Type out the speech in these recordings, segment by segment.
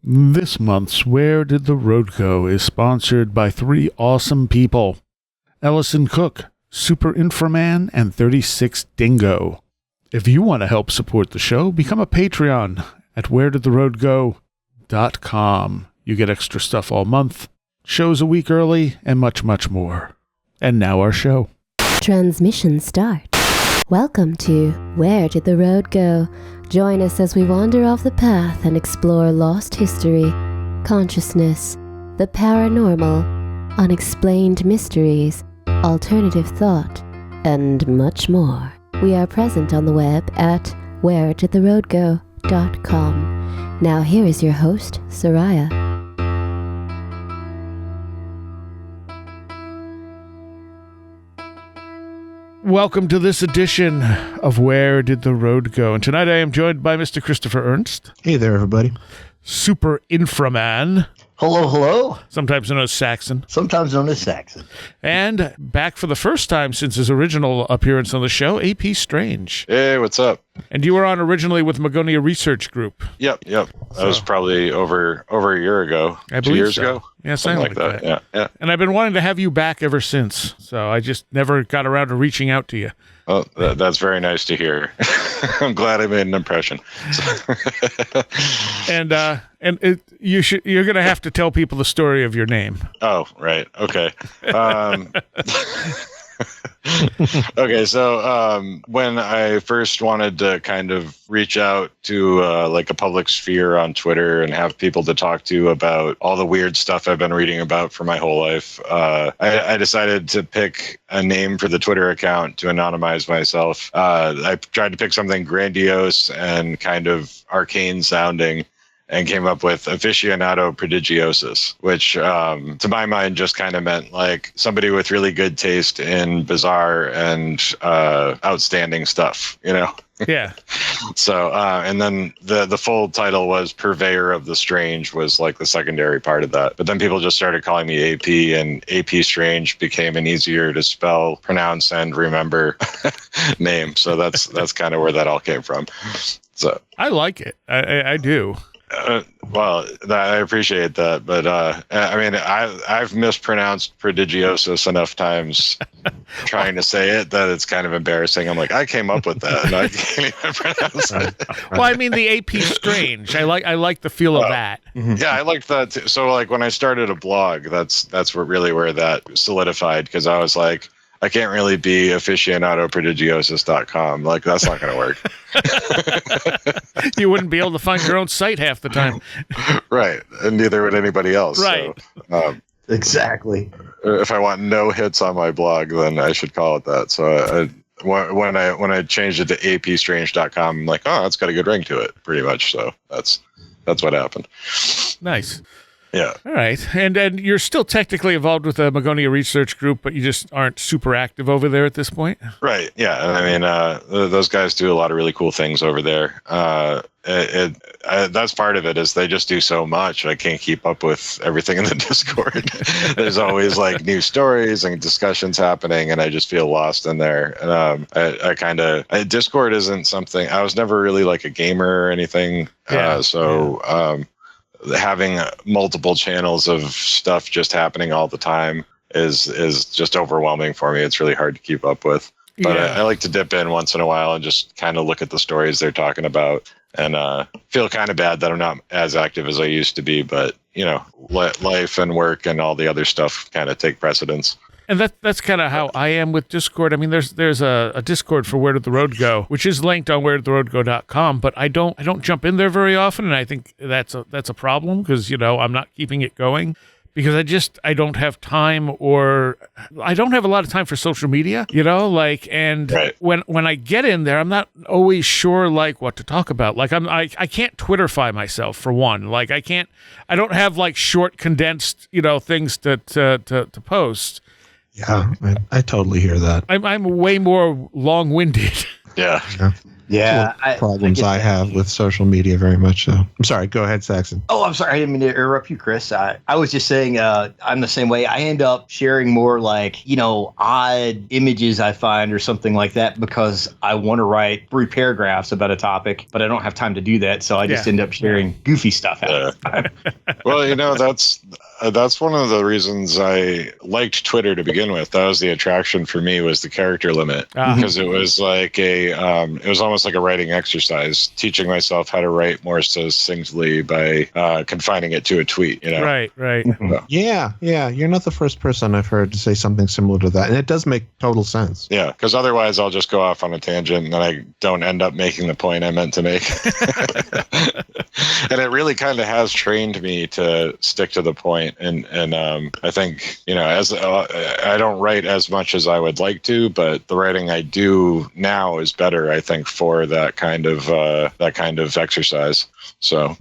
This month's Where Did the Road Go is sponsored by three awesome people. Ellison Cook, Super Inframan, and 36 Dingo. If you want to help support the show, become a Patreon at wheredidtheroadgo.com. You get extra stuff all month, shows a week early, and much, much more. And now our show. Transmission start. Welcome to Where Did the Road Go? Join us as we wander off the path and explore lost history, consciousness, the paranormal, unexplained mysteries, alternative thought, and much more. We are present on the web at wheredidtheroadgo.com. Now here is your host, Soraya. Welcome to this edition of Where Did the Road Go? And tonight I am joined by Mr. Christopher Ernst. Hey there, everybody. Super Inframan. Hello, hello. Sometimes known as Saxon. Sometimes known as Saxon. And back for the first time since his original appearance on the show, AP Strange. Hey, what's up? And you were on originally with Magonia Research Group. Yep. That was probably over a year ago. I believe 2 years so. ago. Yeah, something like that. Yeah. And I've been wanting to have you back ever since, so I just never got around to reaching out to you. Well, that's very nice to hear. I'm glad I made an impression. You're going to have to tell people the story of your name. Oh, right. Okay. Okay, so when I first wanted to kind of reach out to like a public sphere on Twitter and have people to talk to about all the weird stuff I've been reading about for my whole life, I decided to pick a name for the Twitter account to anonymize myself. I tried to pick something grandiose and kind of arcane sounding, and came up with aficionado prodigiosus, which to my mind just kind of meant like somebody with really good taste in bizarre and outstanding stuff, you know? Yeah. So, and then the full title was Purveyor of the Strange was like the secondary part of that. But then people just started calling me AP, and AP Strange became an easier to spell, pronounce, and remember name. So that's kind of where that all came from. So I like it. I do. Well, I appreciate that, but I mean, I've mispronounced prodigiosus enough times trying to say it that it's kind of embarrassing. I'm like, I came up with that, and I can't even pronounce it. Well, I mean, the AP Strange. I like the feel of that. Yeah, I liked that too. So, like, when I started a blog, that's where that solidified, because I was like, I can't really be aficionadoprodigiosus.com. Like, that's not going to work. You wouldn't be able to find your own site half the time. Right. And neither would anybody else. Right. So, Exactly. if I want no hits on my blog, then I should call it that. So when I changed it to apstrange.com, I'm like, oh, that's got a good ring to it, pretty much. So that's what happened. Nice. Yeah. All right. And you're still technically involved with the Magonia Research Group, but you just aren't super active over there at this point? Right. Yeah. I mean, those guys do a lot of really cool things over there. That's part of it, is they just do so much. I can't keep up with everything in the Discord. There's always like new stories and discussions happening, and I just feel lost in there. And Discord isn't something, I was never really like a gamer or anything. Having multiple channels of stuff just happening all the time is just overwhelming for me. It's really hard to keep up with. But I like to dip in once in a while and just kind of look at the stories they're talking about, and feel kind of bad that I'm not as active as I used to be. But, you know, life and work and all the other stuff kind of take precedence. And that's kind of how I am with Discord. I mean, there's a Discord for Where Did the Road Go, which is linked on wheredidtheroadgo.com, but I don't jump in there very often, and I think that's a problem, because, you know, I'm not keeping it going because I don't have time, or I don't have a lot of time for social media, you know, like, and right. when I get in there, I'm not always sure like what to talk about. Like I can't Twitterify myself, for one. Like I don't have like short condensed, you know, things to post. Yeah, I totally hear that. I'm way more long-winded. Yeah. Yeah, problems get I that. have with social media very much so. I'm sorry. Go ahead, Saxon. Oh, I'm sorry. I didn't mean to interrupt you, Chris. I was just saying I'm the same way. I end up sharing more like, odd images I find or something like that because I want to write 3 paragraphs about a topic, but I don't have time to do that. So I just end up sharing goofy stuff out. Well, that's one of the reasons I liked Twitter to begin with. That was the attraction for me, was the character limit, because it was like it was almost like a writing exercise, teaching myself how to write more succinctly by confining it to a tweet. Right. Yeah. You're not the first person I've heard to say something similar to that, and it does make total sense. Yeah, because otherwise I'll just go off on a tangent and then I don't end up making the point I meant to make. And it really kind of has trained me to stick to the point. And I think, as I don't write as much as I would like to, but the writing I do now is better, I think, for that kind of exercise. So.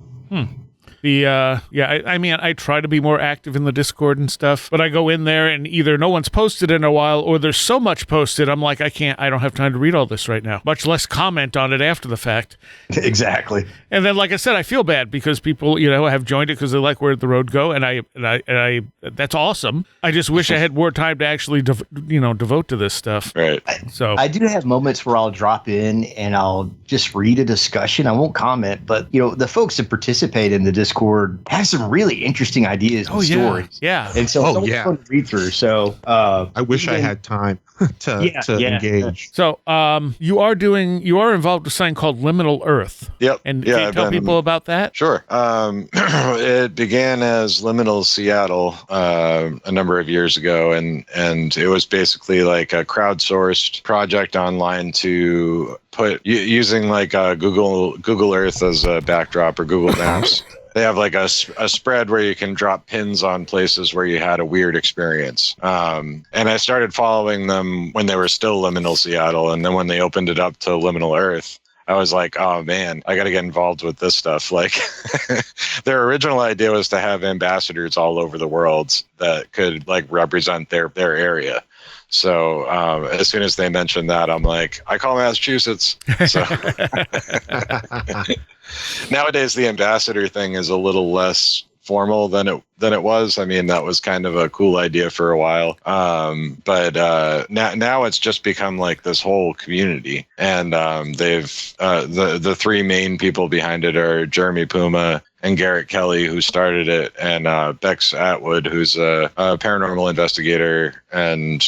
I try to be more active in the Discord and stuff, but I go in there and either no one's posted in a while or there's so much posted, I'm like, I don't have time to read all this right now, much less comment on it after the fact. Exactly. And then, like I said, I feel bad because people, have joined it because they like Where Did the Road Go, and I that's awesome. I just wish I had more time to actually, devote to this stuff. Right. So I do have moments where I'll drop in and I'll just read a discussion. I won't comment, but the folks that participate in the Discord have some really interesting ideas and stories. Yeah. And so it's fun to read through. So I wish I had time to engage. So you are involved with something called Liminal Earth. Yep. And can you tell people about that? Sure. It began as Liminal Seattle a number of years ago, and it was basically like a crowdsourced project online to put using like Google Earth as a backdrop, or Google Maps. They have like a spread where you can drop pins on places where you had a weird experience. And I started following them when they were still Liminal Seattle. And then when they opened it up to Liminal Earth, I was like, oh man, I got to get involved with this stuff. Like their original idea was to have ambassadors all over the world that could like represent their area. So as soon as they mentioned that, I'm like, I call Massachusetts. So nowadays, the ambassador thing is a little less formal than it was. I mean, that was kind of a cool idea for a while. But now it's just become like this whole community. And they've the 3 main people behind it are Jeremy Puma and Garrett Kelly, who started it, and Bex Atwood, who's a paranormal investigator and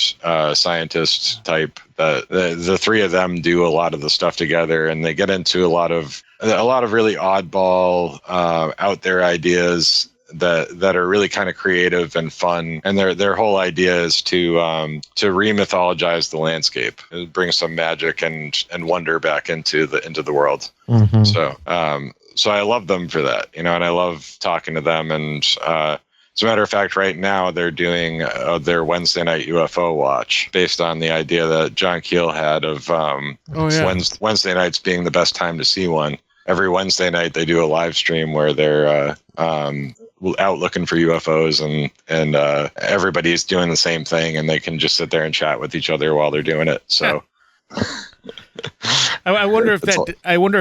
scientist type. The 3 of them do a lot of the stuff together, and they get into a lot of really oddball, out there ideas that are really kind of creative and fun. And their whole idea is to re-mythologize the landscape, bring some magic and wonder back into the world. Mm-hmm. So I love them for that, and I love talking to them. And as a matter of fact, right now they're doing their Wednesday night UFO watch based on the idea that John Keel had of Wednesday nights being the best time to see one. Every Wednesday night they do a live stream where they're out looking for UFOs, and everybody's doing the same thing, and they can just sit there and chat with each other while they're doing it. So. I wonder if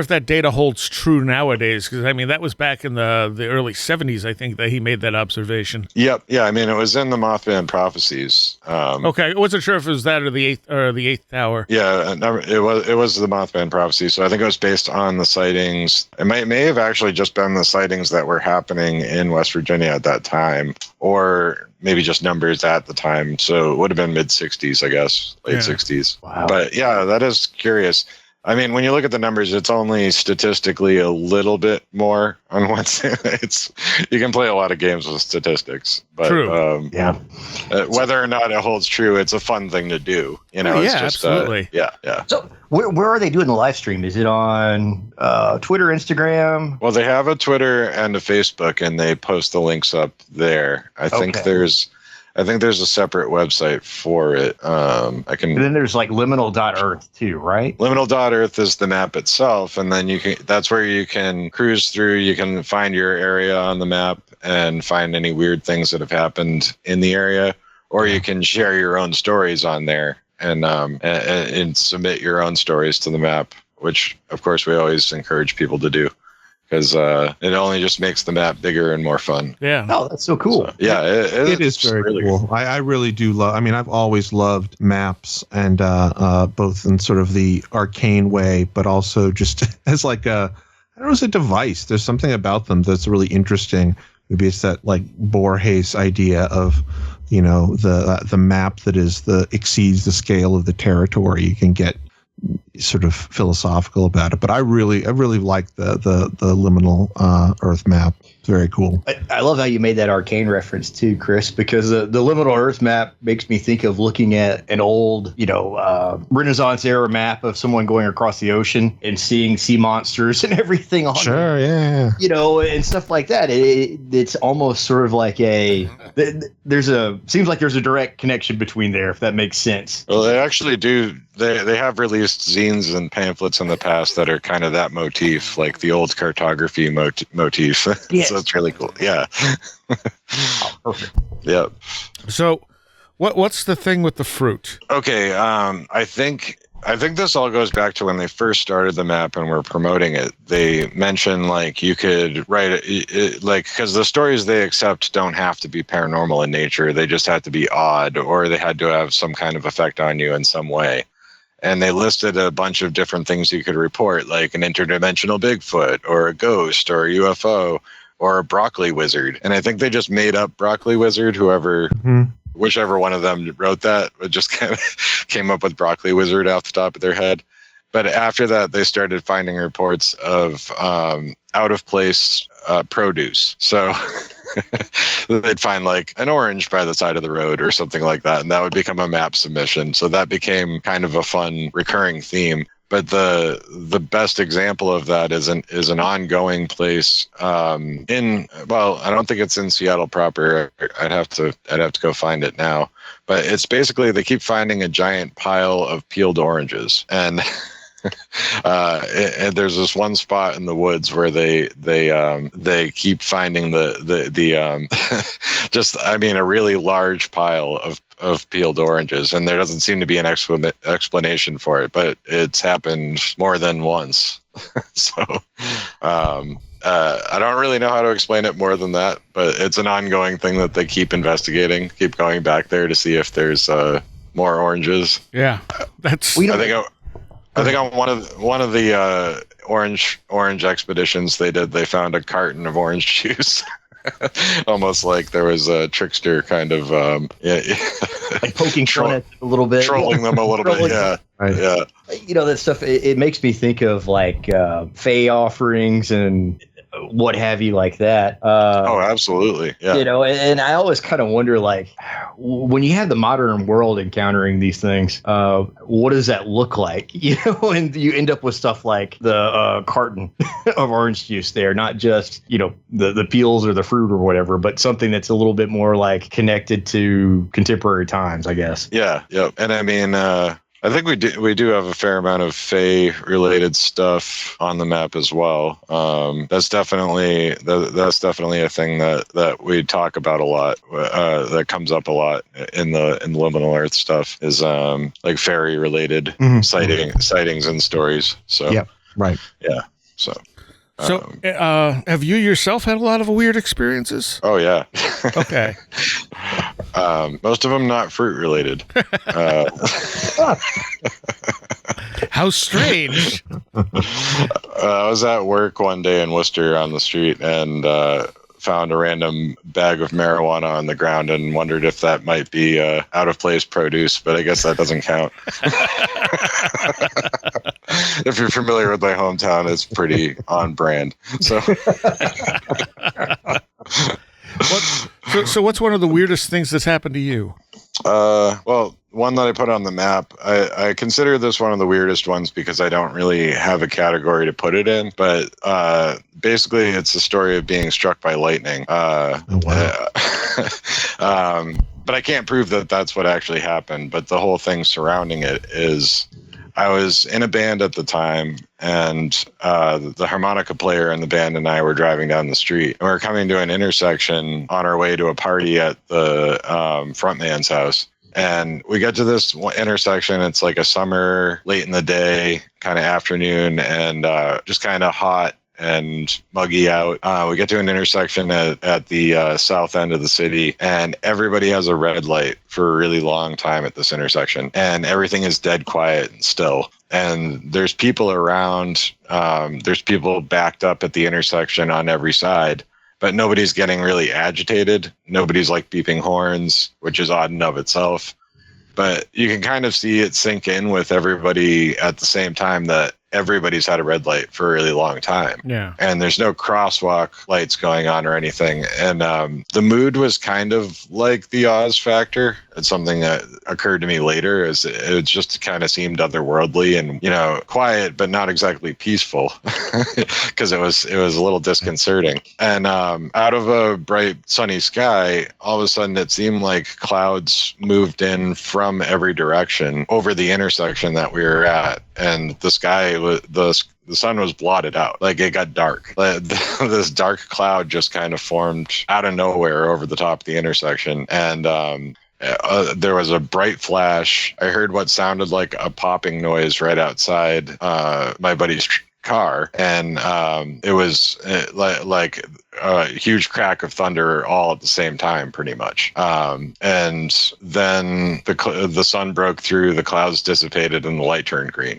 that data holds true nowadays, because I mean that was back in the early 70s, I think, that he made that observation. Yep. Yeah. I mean, it was in the Mothman Prophecies. Okay, I wasn't sure if it was that or the eighth tower. Yeah, it was the Mothman Prophecy. So I think it was based on the sightings. It may have actually just been the sightings that were happening in West Virginia at that time, or maybe just numbers at the time. So it would have been mid 60s, I guess, late 60s. Wow. But yeah, that is curious. I mean, when you look at the numbers, it's only statistically a little bit more on Wednesday nights. You can play a lot of games with statistics, but true. Whether or not it holds true, it's a fun thing to do. It's just, absolutely. Yeah. So where are they doing the live stream? Is it on Twitter, Instagram? Well, they have a Twitter and a Facebook, and they post the links up there. I think there's a separate website for it. And then there's like liminal.earth too, right? Liminal.earth is the map itself, and then that's where you can cruise through. You can find your area on the map and find any weird things that have happened in the area, or you can share your own stories on there and submit your own stories to the map, which of course we always encourage people to do, because it only just makes the map bigger and more fun. Yeah. Oh, that's so cool. So, yeah, It is very really cool. I really do love. I mean, I've always loved maps, and both in sort of the arcane way, but also just as like a, I don't know, as a device. There's something about them that's really interesting. Maybe it's that like Borges idea of, the map that exceeds the scale of the territory. You can get sort of philosophical about it, but I really like the liminal Earth map. It's very cool. I love how you made that arcane reference too, Chris, because the liminal Earth map makes me think of looking at an old, Renaissance era map of someone going across the ocean and seeing sea monsters and everything on Sure, yeah. and stuff like that. It's almost sort of like seems like there's a direct connection between there, if that makes sense. Well, they actually do. They have released zines and pamphlets in the past that are kind of that motif, like the old cartography motif. Yes. So it's really cool. Yeah. Oh, perfect. Yep. So what's the thing with the fruit? Okay. I think this all goes back to when they first started the map and were promoting it. They mentioned like you could write it like, because the stories they accept don't have to be paranormal in nature. They just have to be odd, or they had to have some kind of effect on you in some way. And they listed a bunch of different things you could report, like an interdimensional Bigfoot or a ghost or a UFO or a broccoli wizard. And I think they just made up broccoli wizard, whichever one of them wrote that, it just kind of came up with broccoli wizard off the top of their head. But after that, they started finding reports of out of place produce. So they'd find like an orange by the side of the road or something like that, and that would become a map submission. So that became kind of a fun recurring theme. But the best example of that is an ongoing place I don't think it's in Seattle proper. I'd have to go find it now. But it's basically they keep finding a giant pile of peeled oranges, and and there's this one spot in the woods where they keep finding the a really large pile of peeled oranges, and there doesn't seem to be an explanation for it, but it's happened more than once. So I don't really know how to explain it more than that, but it's an ongoing thing that they keep investigating, keep going back there to see if there's more oranges. Yeah, that's. I think on one of the orange expeditions they found a carton of orange juice. Almost like there was a trickster kind of like poking fun at a little bit, trolling them a little bit. Yeah, Right. yeah. That stuff. It makes me think of like Fey offerings and what have you, like that. Oh, absolutely. Yeah. And I always kind of wonder, like, when you have the modern world encountering these things, what does that look like? And you end up with stuff like the carton of orange juice there, not just, the peels or the fruit or whatever, but something that's a little bit more like connected to contemporary times, I guess. Yeah. Yep. And I mean, I think we do have a fair amount of Fae related stuff on the map as well. That's definitely a thing that we talk about a lot. That comes up a lot in the Liminal Earth stuff is like fairy related sightings and stories. So Yep. Right. yeah. So. Have you yourself had a lot of weird experiences? Oh yeah. Okay. Most of them not fruit related. How strange. I was at work one day in Worcester on the street and found a random bag of marijuana on the ground and wondered if that might be out of place produce, but I guess that doesn't count. If you're familiar with my hometown, it's pretty on brand. So. So what's one of the weirdest things that's happened to you? Well, one that I put on the map, I consider this one of the weirdest ones because I don't really have a category to put it in, but basically it's a story of being struck by lightning. Oh, wow. But I can't prove that that's what actually happened, but the whole thing surrounding it is I was in a band at the time, and the harmonica player in the band and I were driving down the street. And we were coming to an intersection on our way to a party at the frontman's house. And we get to this intersection. It's like a summer, late in the day, kind of afternoon, and just kind of hot and muggy out. We get to an intersection at the south end of the city, and everybody has a red light for a really long time at this intersection, and everything is dead quiet and still. And there's people around. There's people backed up at the intersection on every side, but nobody's getting really agitated. Nobody's like beeping horns, which is odd in of itself. But you can kind of see it sink in with everybody at the same time that everybody's had a red light for a really long time. Yeah. And there's no crosswalk lights going on or anything. And the mood was kind of like the Oz factor. It's something that occurred to me later, is it just kind of seemed otherworldly and, you know, quiet, but not exactly peaceful, because it was a little disconcerting. And out of a bright sunny sky, all of a sudden it seemed like clouds moved in from every direction over the intersection that we were at. And the sky was, the sun was blotted out. Like, it got dark. This dark cloud just kind of formed out of nowhere over the top of the intersection. And there was a bright flash. I heard what sounded like a popping noise right outside my buddy's car. And it was like a huge crack of thunder all at the same time, pretty much. And then the sun broke through, the clouds dissipated, and the light turned green.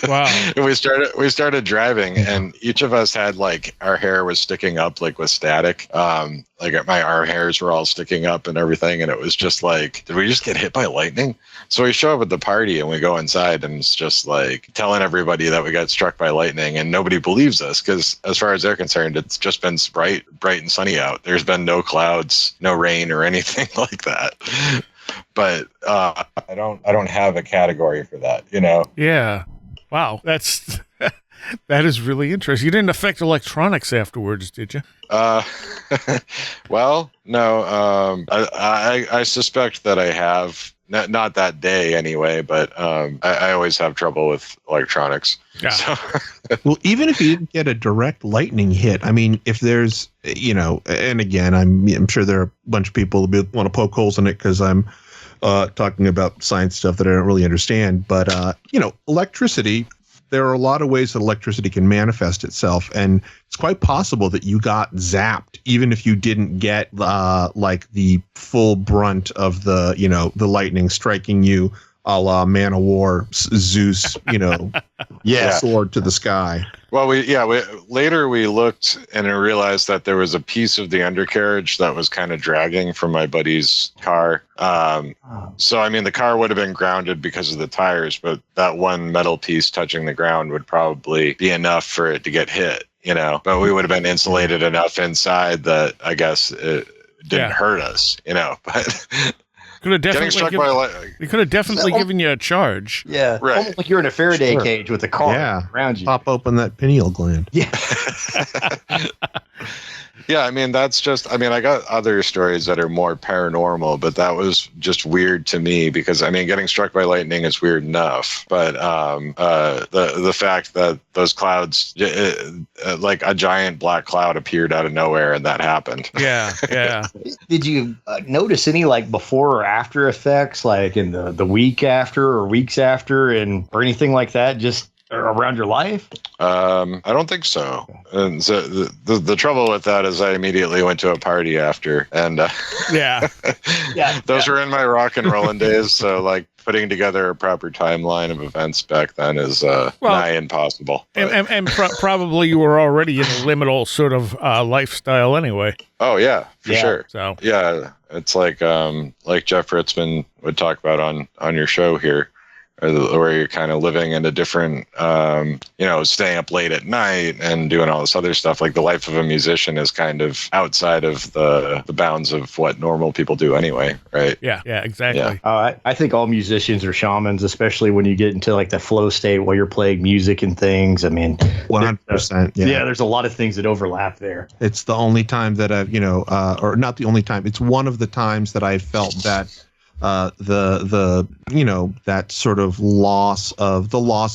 Wow. And we started driving, and each of us had, like, our hair was sticking up, like, with static. Like, our hairs were all sticking up and everything. And it was just like, did we just get hit by lightning? So we show up at the party and we go inside, and it's just like telling everybody that we got struck by lightning, and nobody believes us, because as far as they're concerned, it's just been bright and sunny out. There's been no clouds, no rain or anything like that. But I don't have a category for that, you know? Yeah. Wow. That is really interesting. You didn't affect electronics afterwards, did you? Well, no. I suspect that I have. Not that day anyway, but I always have trouble with electronics. Yeah. So. Well, even if you didn't get a direct lightning hit, I mean, if there's, you know, and again, I'm sure there are a bunch of people who want to poke holes in it because I'm talking about science stuff that I don't really understand. But, you know, electricity, there are a lot of ways that electricity can manifest itself. And it's quite possible that you got zapped, even if you didn't get like the full brunt of the, you know, the lightning striking you a la Man of War, Zeus, you know, sword to the sky. Well, later we looked and I realized that there was a piece of the undercarriage that was kind of dragging from my buddy's car. So, I mean, the car would have been grounded because of the tires, but that one metal piece touching the ground would probably be enough for it to get hit, you know, but we would have been insulated enough inside that I guess it didn't hurt us, you know, but... Could have definitely given you a charge. Yeah, right. Almost like you're in a Faraday cage with a car around you. Pop open that pineal gland. Yeah. Yeah, I mean, I got other stories that are more paranormal, but that was just weird to me because, I mean, getting struck by lightning is weird enough. But the fact that those clouds, like a giant black cloud appeared out of nowhere and that happened. Yeah, yeah. Did you notice any, like, before or after effects, like in the week after or weeks after or anything like that? Just around your life? I don't think so. And so the trouble with that is I immediately went to a party after, and those were in my rock and rolling days. So, like, putting together a proper timeline of events back then is nigh impossible. And probably you were already in a liminal sort of lifestyle anyway. Oh yeah, for sure. So yeah, it's like Jeff Ritzman would talk about on your show here. Where you're kind of living in a different, staying up late at night and doing all this other stuff. Like, the life of a musician is kind of outside of the bounds of what normal people do anyway, right? Yeah, exactly. Yeah. I think all musicians are shamans, especially when you get into, like, the flow state while you're playing music and things. I mean, 100%. Yeah, there's a lot of things that overlap there. It's the only time that I've, or not the only time, it's one of the times that I felt that that sort of loss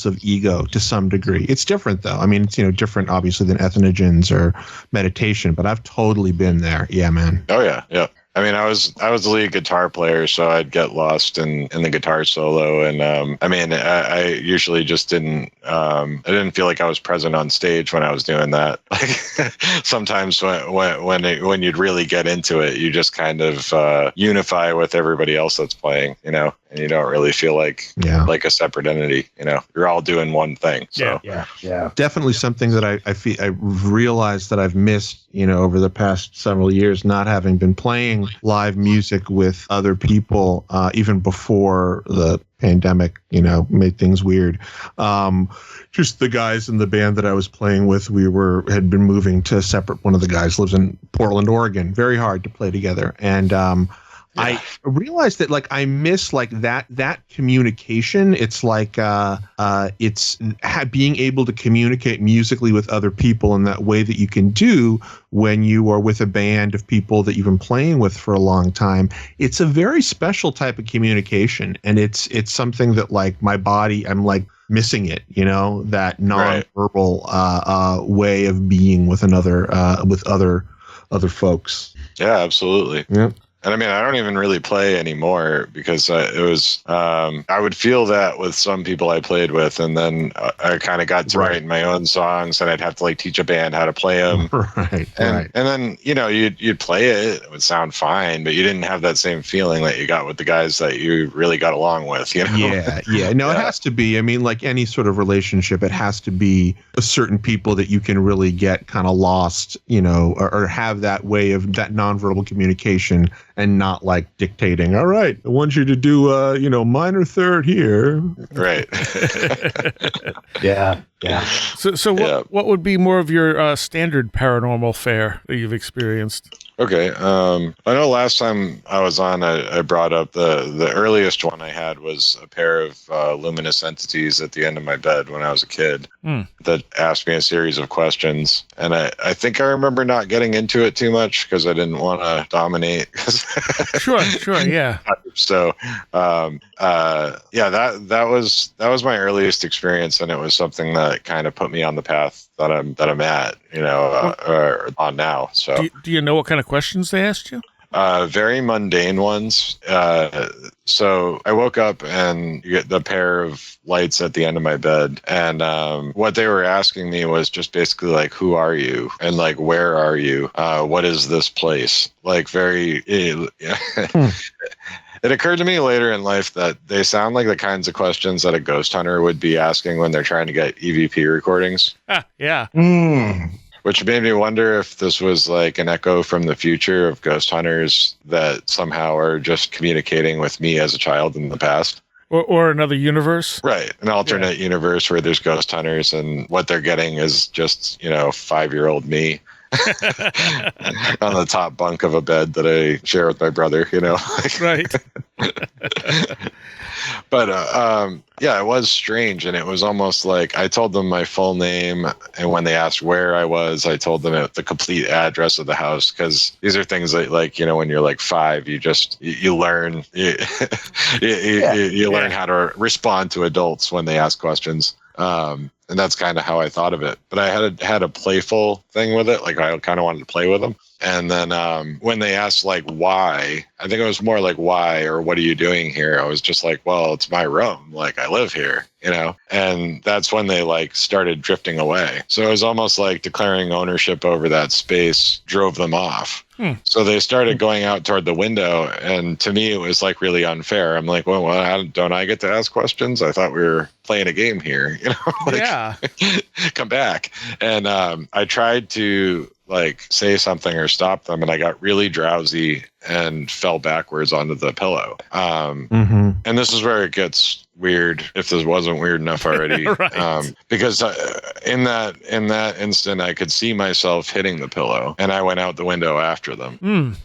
of ego to some degree. It's different though. I mean, it's, different obviously than ethnogens or meditation, but I've totally been there. Yeah, man. Oh yeah. Yeah. I mean, I was the lead guitar player, so I'd get lost in the guitar solo, and I mean, I usually just I didn't feel like I was present on stage when I was doing that. Like sometimes when you'd really get into it, you just kind of unify with everybody else that's playing, you know, and you don't really feel like a separate entity. You know, you're all doing one thing. So yeah. Definitely something that I feel I realized that I've missed, you know, over the past several years, not having been playing live music with other people, even before the pandemic, you know, made things weird. Just the guys in the band that I was playing with, had been moving to separate. One of the guys lives in Portland, Oregon. Very hard to play together, and I realized that like I miss like that communication. It's like it's being able to communicate musically with other people in that way that you can do when you are with a band of people that you've been playing with for a long time. It's a very special type of communication, and it's something that like my body, I'm like missing it, you know, that nonverbal way of being with other folks. Yeah, absolutely. Yeah. And I mean, I don't even really play anymore because it was, I would feel that with some people I played with. And then I kind of got to write my own songs, and I'd have to like teach a band how to play them. And then, you know, you'd play it, it would sound fine, but you didn't have that same feeling that you got with the guys that you really got along with, you know? Yeah. No, it has to be. I mean, like any sort of relationship, it has to be a certain people that you can really get kind of lost, you know, or have that way of that nonverbal communication, and not like dictating, all right, I want you to do, you know, minor third here. Right. Yeah. So what would be more of your standard paranormal fare that you've experienced? Okay. I know last time I was on, I brought up the earliest one I had was a pair of luminous entities at the end of my bed when I was a kid that asked me a series of questions. And I think I remember not getting into it too much because I didn't want to dominate. Sure, yeah. So, that was my earliest experience, and it was something that kind of put me on the path that I'm at, you know, or on now. So, do you know what kind of questions they asked you? Very mundane ones. So I woke up and you get the pair of lights at the end of my bed. And what they were asking me was just basically like, who are you? And like, where are you? What is this place? Like very... It occurred to me later in life that they sound like the kinds of questions that a ghost hunter would be asking when they're trying to get EVP recordings. Yeah. Which made me wonder if this was like an echo from the future of ghost hunters that somehow are just communicating with me as a child in the past. Or another universe. Right. An alternate universe where there's ghost hunters and what they're getting is just, you know, 5-year-old me. On the top bunk of a bed that I share with my brother, you know. Right. But it was strange, and it was almost like I told them my full name, and when they asked where I was, I told them the complete address of the house, because these are things that, like, you know, when you're like 5, you learn you learn how to respond to adults when they ask questions. And that's kind of how I thought of it. But I had a playful thing with it. Like I kind of wanted to play with them. And then when they asked like why, I think it was more like why or what are you doing here? I was just like, well, it's my room. Like I live here, you know? And that's when they like started drifting away. So it was almost like declaring ownership over that space drove them off. So they started going out toward the window, and to me, it was like really unfair. I'm like, well, don't I get to ask questions? I thought we were playing a game here, you know? Like, yeah. Come back. And I tried to like say something or stop them, and I got really drowsy and fell backwards onto the pillow. And this is where it gets weird, if this wasn't weird enough already. Right. Because in that instant, I could see myself hitting the pillow, and I went out the window after them. And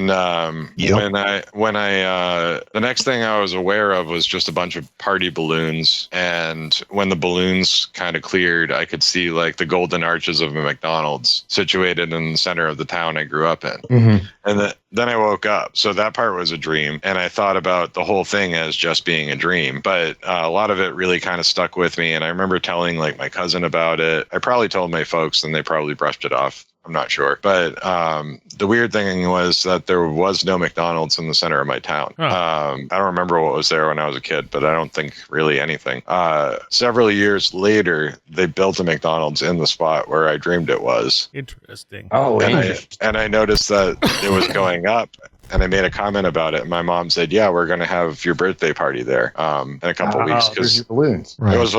when I the next thing I was aware of was just a bunch of party balloons, and when the balloons kind of cleared, I could see like the golden arches of a McDonald's situated in the center of the town I grew up in. And then I woke up. So that part was a dream. And I thought about the whole thing as just being a dream. But a lot of it really kind of stuck with me. And I remember telling like my cousin about it. I probably told my folks and they probably brushed it off. I'm not sure. But the weird thing was that there was no McDonald's in the center of my town. I don't remember what was there when I was a kid, but I don't think really anything. Several years later, they built a McDonald's in the spot where I dreamed it was. Interesting. Oh, And I noticed that it was going up. And I made a comment about it. And my mom said, "Yeah, we're going to have your birthday party there in a couple of weeks." Because balloons. Right. It was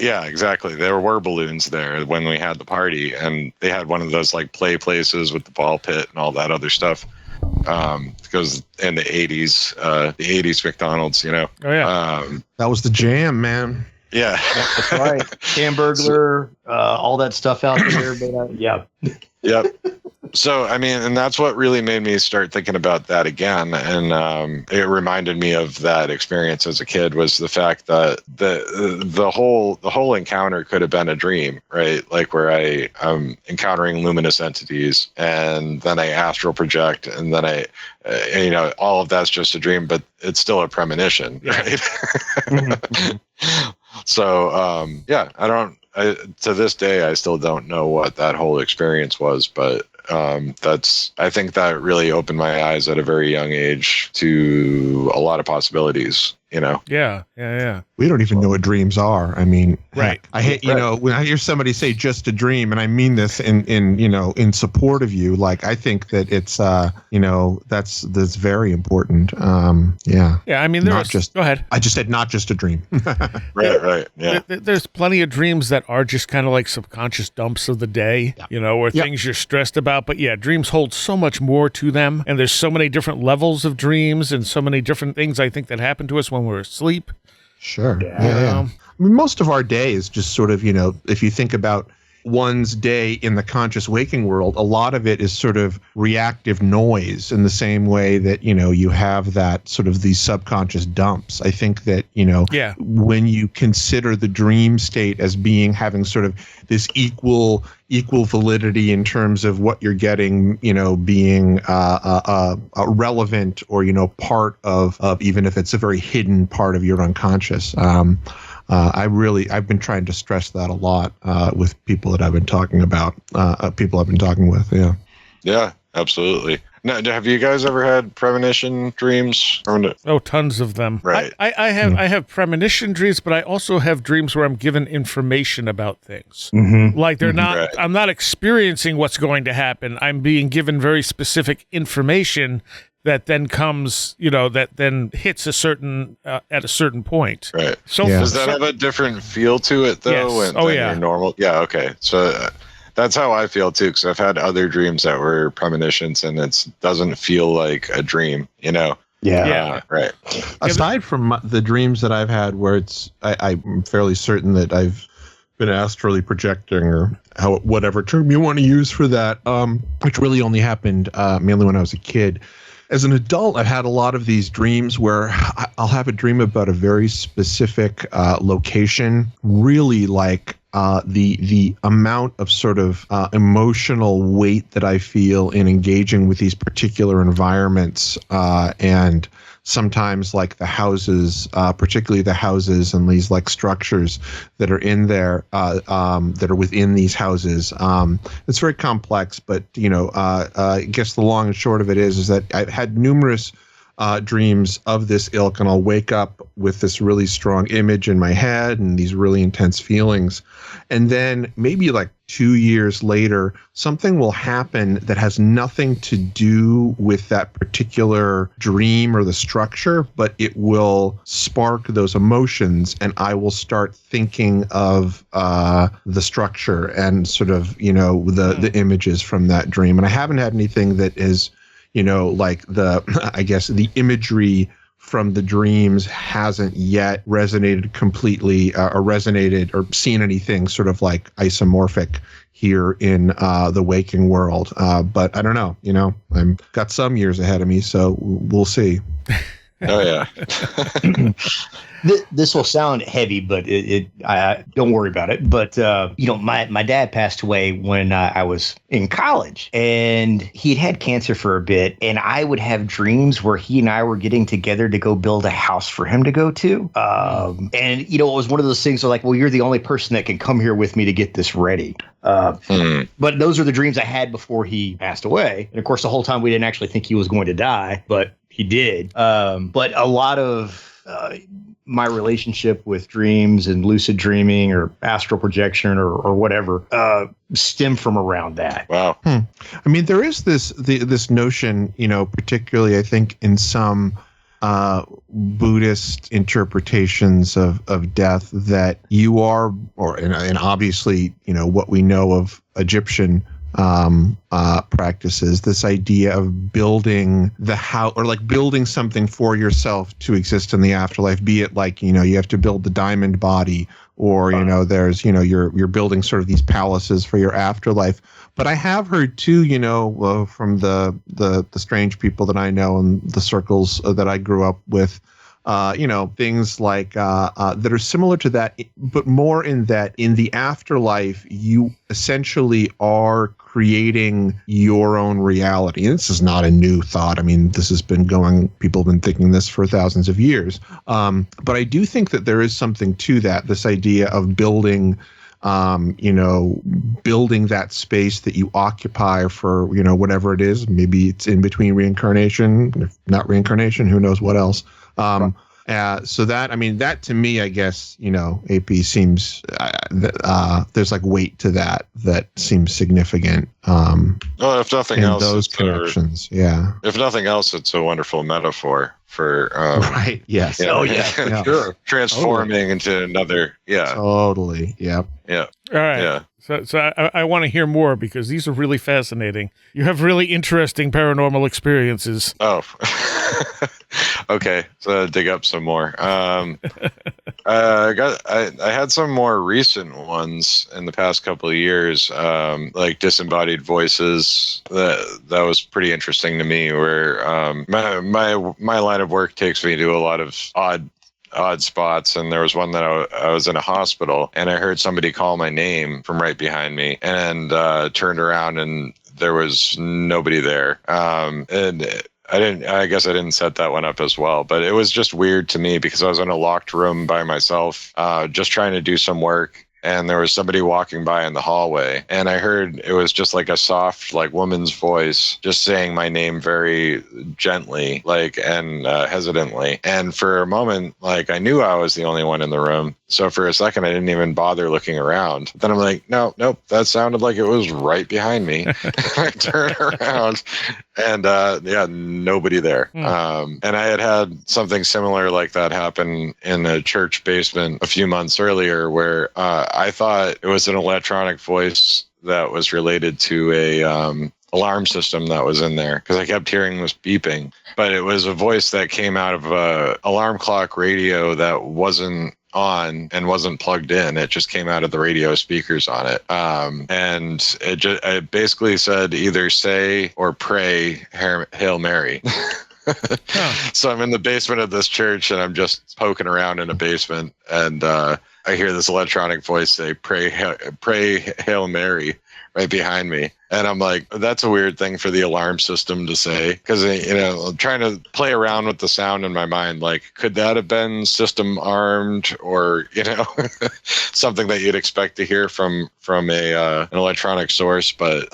yeah, exactly. There were balloons there when we had the party, and they had one of those like play places with the ball pit and all that other stuff. Because in the 80s McDonald's, you know. Oh yeah. That was the jam, man. Yeah. That's right. Hamburglar, all that stuff out there. But, yeah. Yep. So, I mean, and that's what really made me start thinking about that again. And it reminded me of that experience as a kid, was the fact that the whole encounter could have been a dream, right? Like where I'm encountering luminous entities, and then I astral project, and then all of that's just a dream, but it's still a premonition, right? So, to this day, I still don't know what that whole experience was, but I think that really opened my eyes at a very young age to a lot of possibilities, you know? Yeah. We don't even know what dreams are. I mean, Right. I hate, when I hear somebody say just a dream, and I mean this in support of you, like, I think that it's, that's very important. Yeah. Yeah. I mean, go ahead. I just said not just a dream. Right. Yeah. There's plenty of dreams that are just kind of like subconscious dumps of the day, or things you're stressed about. But yeah, dreams hold so much more to them. And there's so many different levels of dreams and so many different things I think that happen to us when we're asleep. Sure. Yeah. I mean, most of our day is just sort of, if you think about one's day in the conscious waking world, a lot of it is sort of reactive noise, in the same way that, you have that sort of these subconscious dumps. I think that, when you consider the dream state as having sort of this equal validity in terms of what you're getting, being relevant or, part of, even if it's a very hidden part of your unconscious. I've been trying to stress that a lot with people that I've been talking about, people I've been talking with. Yeah. Yeah, absolutely. Now, have you guys ever had premonition dreams? Oh, tons of them. Right. I have premonition dreams, but I also have dreams where I'm given information about things. Mm-hmm. Like they're not. Right. I'm not experiencing what's going to happen. I'm being given very specific information that then comes, that then hits a certain at a certain point. Right. So does that have a different feel to it though? Yes. Than your normal. Yeah. Okay. So that's how I feel too, because I've had other dreams that were premonitions, and it doesn't feel like a dream. Yeah. Right. Aside from the dreams that I've had, where I'm fairly certain that I've been astrally projecting, or whatever term you want to use for that, which really only happened mainly when I was a kid. As an adult, I've had a lot of these dreams where I'll have a dream about a very specific location, really like the amount of sort of emotional weight that I feel in engaging with these particular environments, and sometimes like the houses, particularly the houses and these like structures that are in there, that are within these houses. It's very complex, but I guess the long and short of it is that I've had numerous dreams of this ilk, and I'll wake up with this really strong image in my head and these really intense feelings. And then maybe like 2 years later, something will happen that has nothing to do with that particular dream or the structure, but it will spark those emotions, and I will start thinking of the structure and sort of, the images from that dream. And I haven't had anything that is, like the imagery from the dreams hasn't yet resonated completely, or resonated or seen anything sort of like isomorphic here in the waking world. But I don't know, I've got some years ahead of me, so we'll see. Oh yeah. This will sound heavy, but I don't worry about it. But my dad passed away when I was in college, and he'd had cancer for a bit. And I would have dreams where he and I were getting together to go build a house for him to go to. And it was one of those things where like, well, you're the only person that can come here with me to get this ready. But those are the dreams I had before he passed away. And of course, the whole time we didn't actually think he was going to die, but he did. But a lot of my relationship with dreams and lucid dreaming or astral projection or whatever stem from around that. Wow. I mean, there is this notion, particularly I think in some Buddhist interpretations of death, that you are, and obviously, what we know of Egyptian practices, this idea of building the house, or like building something for yourself to exist in the afterlife, be it like, you have to build the diamond body, or, there's, you're building sort of these palaces for your afterlife. But I have heard too, from the strange people that I know and the circles that I grew up with, things like that are similar to that, but more in that in the afterlife, you essentially are creating your own reality. And this is not a new thought. I mean, this has been people have been thinking this for thousands of years. But I do think that there is something to that, this idea of building building that space that you occupy for, whatever it is. Maybe it's in between reincarnation, if not reincarnation, who knows what else. So that to me, I guess, AP seems there's like weight to that seems significant. Well, if nothing else, those connections, yeah. If nothing else, it's a wonderful metaphor for right. Yes. Yeah. Oh yeah, for sure. Transforming into another. Yeah. Totally. Yep. Yeah. All right. Yeah. So I want to hear more, because these are really fascinating. You have really interesting paranormal experiences. Oh, okay. So dig up some more. I had some more recent ones in the past couple of years, like disembodied voices. That was pretty interesting to me. Where my line of work takes me to a lot of odd spots, and there was one that I was in a hospital, and I heard somebody call my name from right behind me, and turned around, and there was nobody there. And I guess I didn't set that one up as well, but it was just weird to me because I was in a locked room by myself, just trying to do some work. And there was somebody walking by in the hallway, and I heard it was just like a soft, like woman's voice, just saying my name very gently, and hesitantly. And for a moment, like I knew I was the only one in the room. So for a second, I didn't even bother looking around. Then I'm like, nope, that sounded like it was right behind me. I turned around, and nobody there. And I had something similar like that happen in a church basement a few months earlier, where I thought it was an electronic voice that was related to a alarm system that was in there, because I kept hearing this beeping. But it was a voice that came out of a alarm clock radio that wasn't on and wasn't plugged in. It just came out of the radio speakers on it. And it basically said either say or pray Hail Mary. So I'm in the basement of this church, and I'm just poking around in a basement, and I hear this electronic voice say pray Hail Mary right behind me. And I'm like, that's a weird thing for the alarm system to say, because, I'm trying to play around with the sound in my mind. Like, could that have been system armed, or, something that you'd expect to hear from an electronic source? But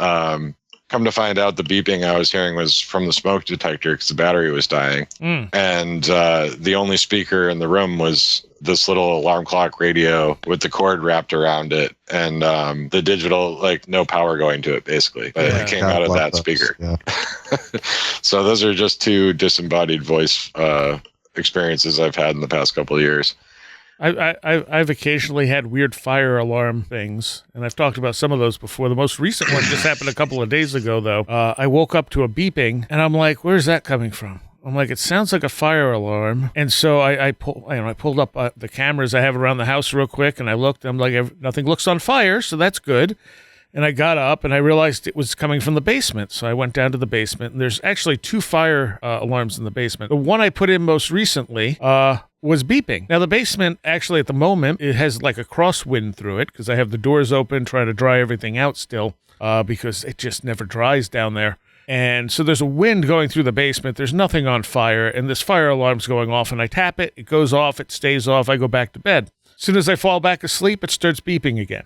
come to find out, the beeping I was hearing was from the smoke detector, because the battery was dying. And the only speaker in the room was this little alarm clock radio with the cord wrapped around it, and the digital, like, no power going to it, basically. But it came out of that speaker. Yeah. So those are just two disembodied voice experiences I've had in the past couple of years. I've occasionally had weird fire alarm things, and I've talked about some of those before. The most recent one just happened a couple of days ago, though. I woke up to a beeping, and I'm like, where's that coming from? I'm like, it sounds like a fire alarm. And so I pulled up the cameras I have around the house real quick, and I looked, and I'm like, nothing looks on fire, so that's good. And I got up and I realized it was coming from the basement. So I went down to the basement, and there's actually 2 fire alarms in the basement. The one I put in most recently was beeping. Now, the basement, actually, at the moment, it has like a crosswind through it because I have the doors open, trying to dry everything out still because it just never dries down there. And so there's a wind going through the basement. There's nothing on fire, and this fire alarm's going off, and I tap it. It goes off. It stays off. I go back to bed. As soon as I fall back asleep, it starts beeping again.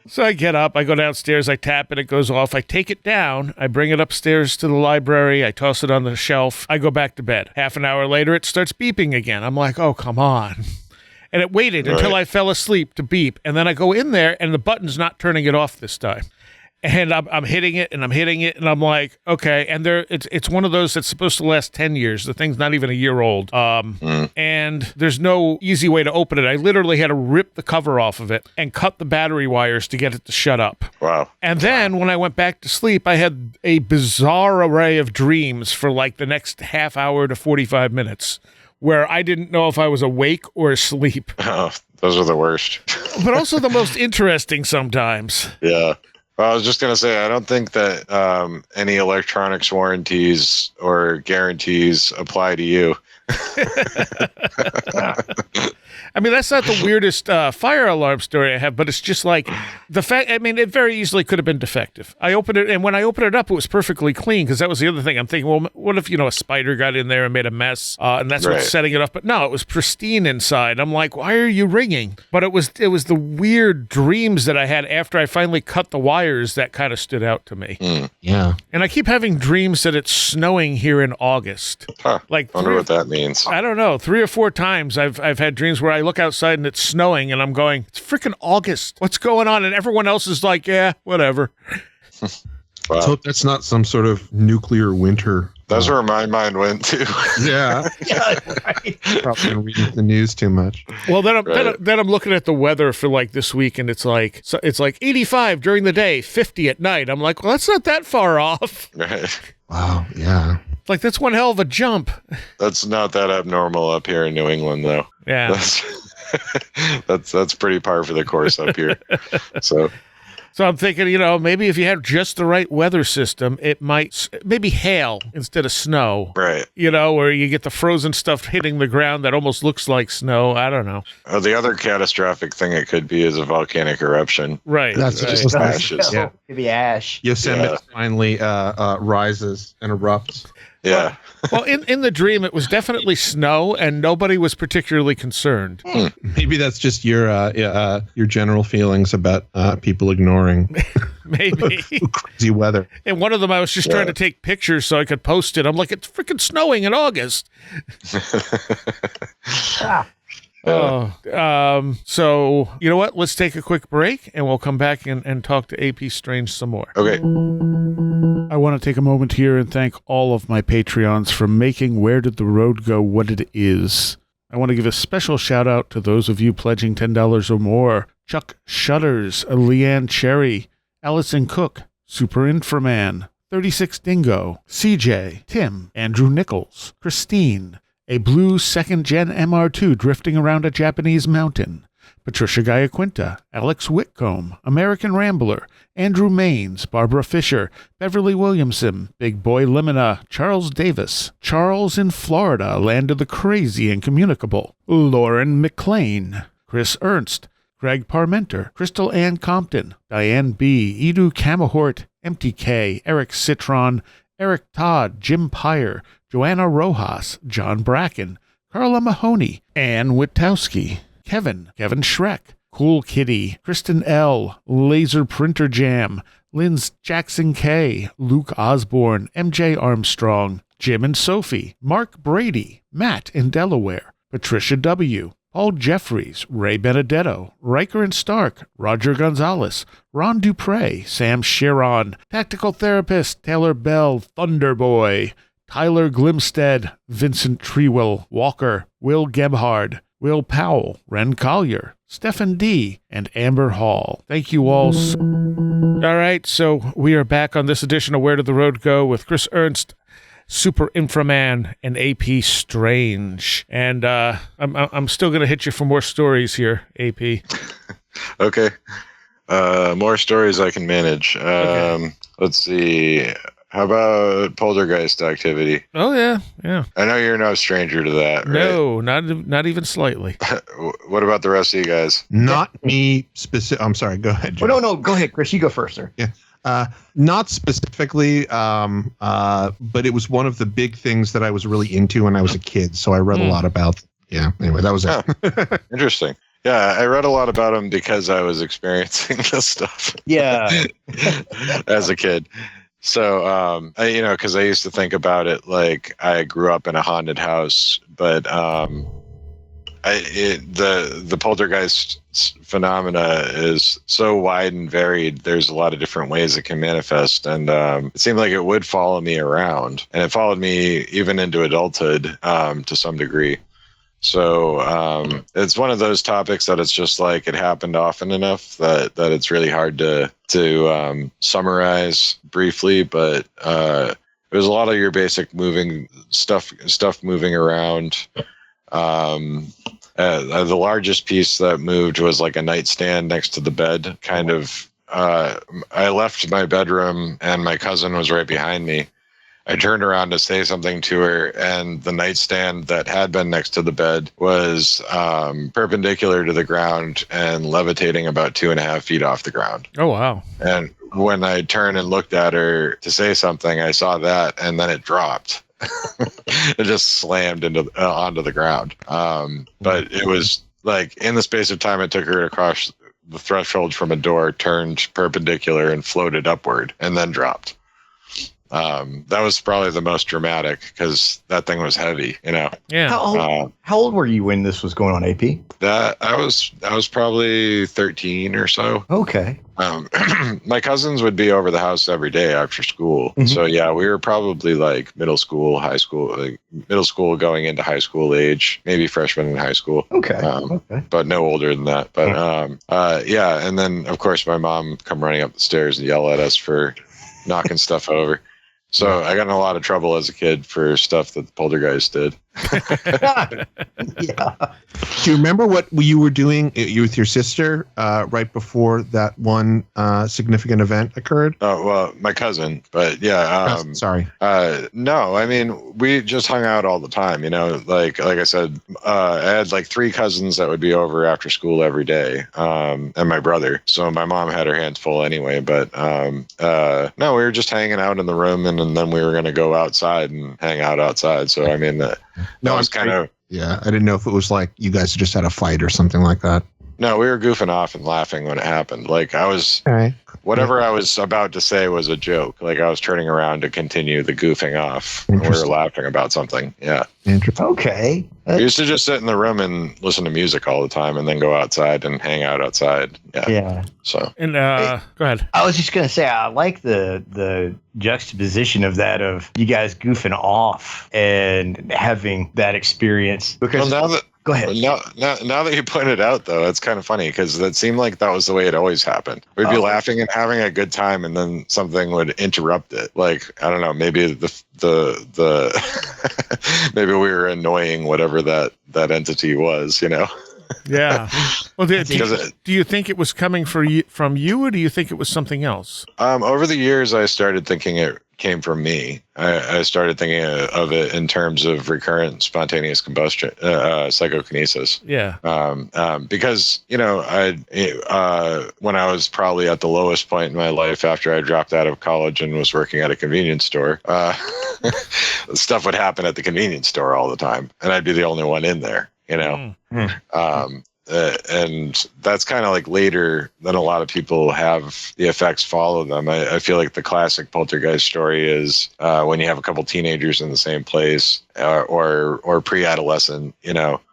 So I get up. I go downstairs. I tap it. It goes off. I take it down. I bring it upstairs to the library. I toss it on the shelf. I go back to bed. Half an hour later, it starts beeping again. I'm like, oh, come on. And it waited until I fell asleep to beep. And then I go in there, and the button's not turning it off this time. And I'm hitting it, and I'm hitting it, and I'm like, okay. And it's one of those that's supposed to last 10 years. The thing's not even a year old. And there's no easy way to open it. I literally had to rip the cover off of it and cut the battery wires to get it to shut up. Wow. And then when I went back to sleep, I had a bizarre array of dreams for like the next half hour to 45 minutes where I didn't know if I was awake or asleep. Oh, those are the worst. But also the most interesting sometimes. Yeah. Well, I was just going to say, I don't think that any electronics warranties or guarantees apply to you. I mean, that's not the weirdest fire alarm story I have, but it's just like the fact, I mean, it very easily could have been defective. I opened it, and when I opened it up, it was perfectly clean, because that was the other thing. I'm thinking, well, what if, a spider got in there and made a mess, and that's what's setting it off? But no, it was pristine inside. I'm like, why are you ringing? But it was the weird dreams that I had after I finally cut the wires that kind of stood out to me. Yeah. And I keep having dreams that it's snowing here in August. Huh. Like, I wonder what that means. I don't know. 3 or 4 times I've had dreams where I look outside and it's snowing, and I'm going, it's freaking August. What's going on? And everyone else is like, yeah, whatever. Wow. Let's hope that's not some sort of nuclear winter. That's where my mind went to. Yeah. Right. Probably been reading the news too much. Well, then I'm looking at the weather for like this week, and it's like 85 during the day, 50 at night. I'm like, well, that's not that far off. Right. Wow. Yeah. Like, that's one hell of a jump. That's not that abnormal up here in New England, though. Yeah. That's pretty par for the course up here. So I'm thinking, maybe if you had just the right weather system, it might maybe hail instead of snow. Right. Where you get the frozen stuff hitting the ground that almost looks like snow. I don't know. The other catastrophic thing it could be is a volcanic eruption. Right. That's right. just ashes. Yeah. Maybe ash. Yosemite finally rises and erupts. Yeah. Well, in the dream, it was definitely snow, and nobody was particularly concerned. Maybe that's just your general feelings about people ignoring Maybe. crazy weather. And one of them, I was just trying to take pictures so I could post it. I'm like, it's freaking snowing in August. So you know what? Let's take a quick break, and we'll come back and talk to AP Strange some more. Okay. I want to take a moment here and thank all of my Patreons for making Where Did the Road Go what it is. I want to give a special shout out to those of you pledging $10 or more: Chuck Shutters, Leanne Cherry, Allison Cook, Super Inframan, 36 Dingo, CJ, Tim, Andrew Nichols, Christine, a blue 2nd Gen MR2 drifting around a Japanese mountain, Patricia Giaquinta, Alex Whitcomb, American Rambler, Andrew Maines, Barbara Fisher, Beverly Williamson, Big Boy Limina, Charles Davis, Charles in Florida, Land of the Crazy and Communicable, Lauren McLean, Chris Ernst, Greg Parmenter, Crystal Ann Compton, Diane B., Edu Camahort, MTK, Eric Citron, Eric Todd, Jim Pyre, Joanna Rojas, John Bracken, Carla Mahoney, Ann Wittowski, Kevin Schreck, Cool Kitty, Kristen L., Laser Printer Jam, Lynn's Jackson K., Luke Osborne, MJ Armstrong, Jim and Sophie, Mark Brady, Matt in Delaware, Patricia W., Paul Jeffries, Ray Benedetto, Riker and Stark, Roger Gonzalez, Ron Dupre, Sam Chiron, Tactical Therapist, Taylor Bell, Thunderboy, Tyler Glimstead, Vincent Treewell, Walker, Will Gebhard, Will Powell, Ren Collier, Stephen D., and Amber Hall. Thank you all. All right, so we are back on this edition of Where Did the Road Go with Chris Ernst, Super Inframan, and AP Strange. And I'm still going to hit you for more stories here, AP. Okay. More stories I can manage. Okay. Let's see. How about Poltergeist Activity? Oh yeah. I know you're no stranger to that, right? No, not even slightly. What about the rest of you guys? Not me specific. I'm sorry. Go ahead, Joe. Oh, no. Go ahead, Chris. You go first, sir. Yeah. Not specifically, but it was one of the big things that I was really into when I was a kid. So I read a lot about. Yeah. Anyway, that was it. Oh, interesting. Yeah, I read a lot about them because I was experiencing this stuff. Yeah. As a kid. So, because I used to think about it like I grew up in a haunted house, but the poltergeist phenomena is so wide and varied. There's a lot of different ways it can manifest, and it seemed like it would follow me around, and it followed me even into adulthood to some degree. So it's one of those topics that it's just like it happened often enough that it's really hard to summarize briefly. But it was a lot of your basic moving stuff moving around. The largest piece that moved was like a nightstand next to the bed. Kind of. I left my bedroom and my cousin was right behind me. I turned around to say something to her, and the nightstand that had been next to the bed was perpendicular to the ground and levitating about 2.5 feet off the ground. Oh, wow. And when I turned and looked at her to say something, I saw that, and then it dropped. It just slammed onto the ground. But it was like in the space of time it took her to cross the threshold from a door, turned perpendicular and floated upward, and then dropped. That was probably the most dramatic because that thing was heavy, Yeah. How old were you when this was going on, AP? That I was probably 13 or so. Okay. My cousins would be over the house every day after school. Mhm. So yeah, we were probably like middle school, high school, like middle school going into high school age, maybe freshman in high school. Okay. Okay. But no older than that. But yeah, and then of course my mom come running up the stairs and yell at us for knocking stuff over. So I got in a lot of trouble as a kid for stuff that the poltergeist did. Yeah. Do you remember what you were doing with your sister right before that one significant event occurred? Oh, well, my cousin, but yeah. Sorry. No, I mean, we just hung out all the time, like I said, I had like 3 cousins that would be over after school every day, and my brother. So my mom had her hands full anyway, but no, we were just hanging out in the room, and then we were going to go outside and hang out outside. So, I mean, that was kind of... Yeah, I didn't know if it was like you guys just had a fight or something like that. No, we were goofing off and laughing when it happened. Like I was... All right. Whatever I was about to say was a joke. Like I was turning around to continue the goofing off. We were laughing about something. Yeah. Interesting. Okay. We used to just sit in the room and listen to music all the time and then go outside and hang out outside. Yeah. Yeah. So. And go ahead. I was just gonna say I like the juxtaposition of that of you guys goofing off and having that experience because go ahead. Now that you point it out, though, it's kind of funny because it seemed like that was the way it always happened. We'd be laughing and having a good time, and then something would interrupt it. Like I don't know, maybe the maybe we were annoying whatever that entity was, Yeah. Well, do you think it was coming from you, or do you think it was something else? Over the years, I started thinking it came from me. I started thinking of it in terms of recurrent spontaneous combustion, psychokinesis. Yeah. Because when I was probably at the lowest point in my life after I dropped out of college and was working at a convenience store, stuff would happen at the convenience store all the time, and I'd be the only one in there. And that's kind of like later than a lot of people have the effects follow them. I feel like the classic poltergeist story is when you have a couple teenagers in the same place or pre-adolescent,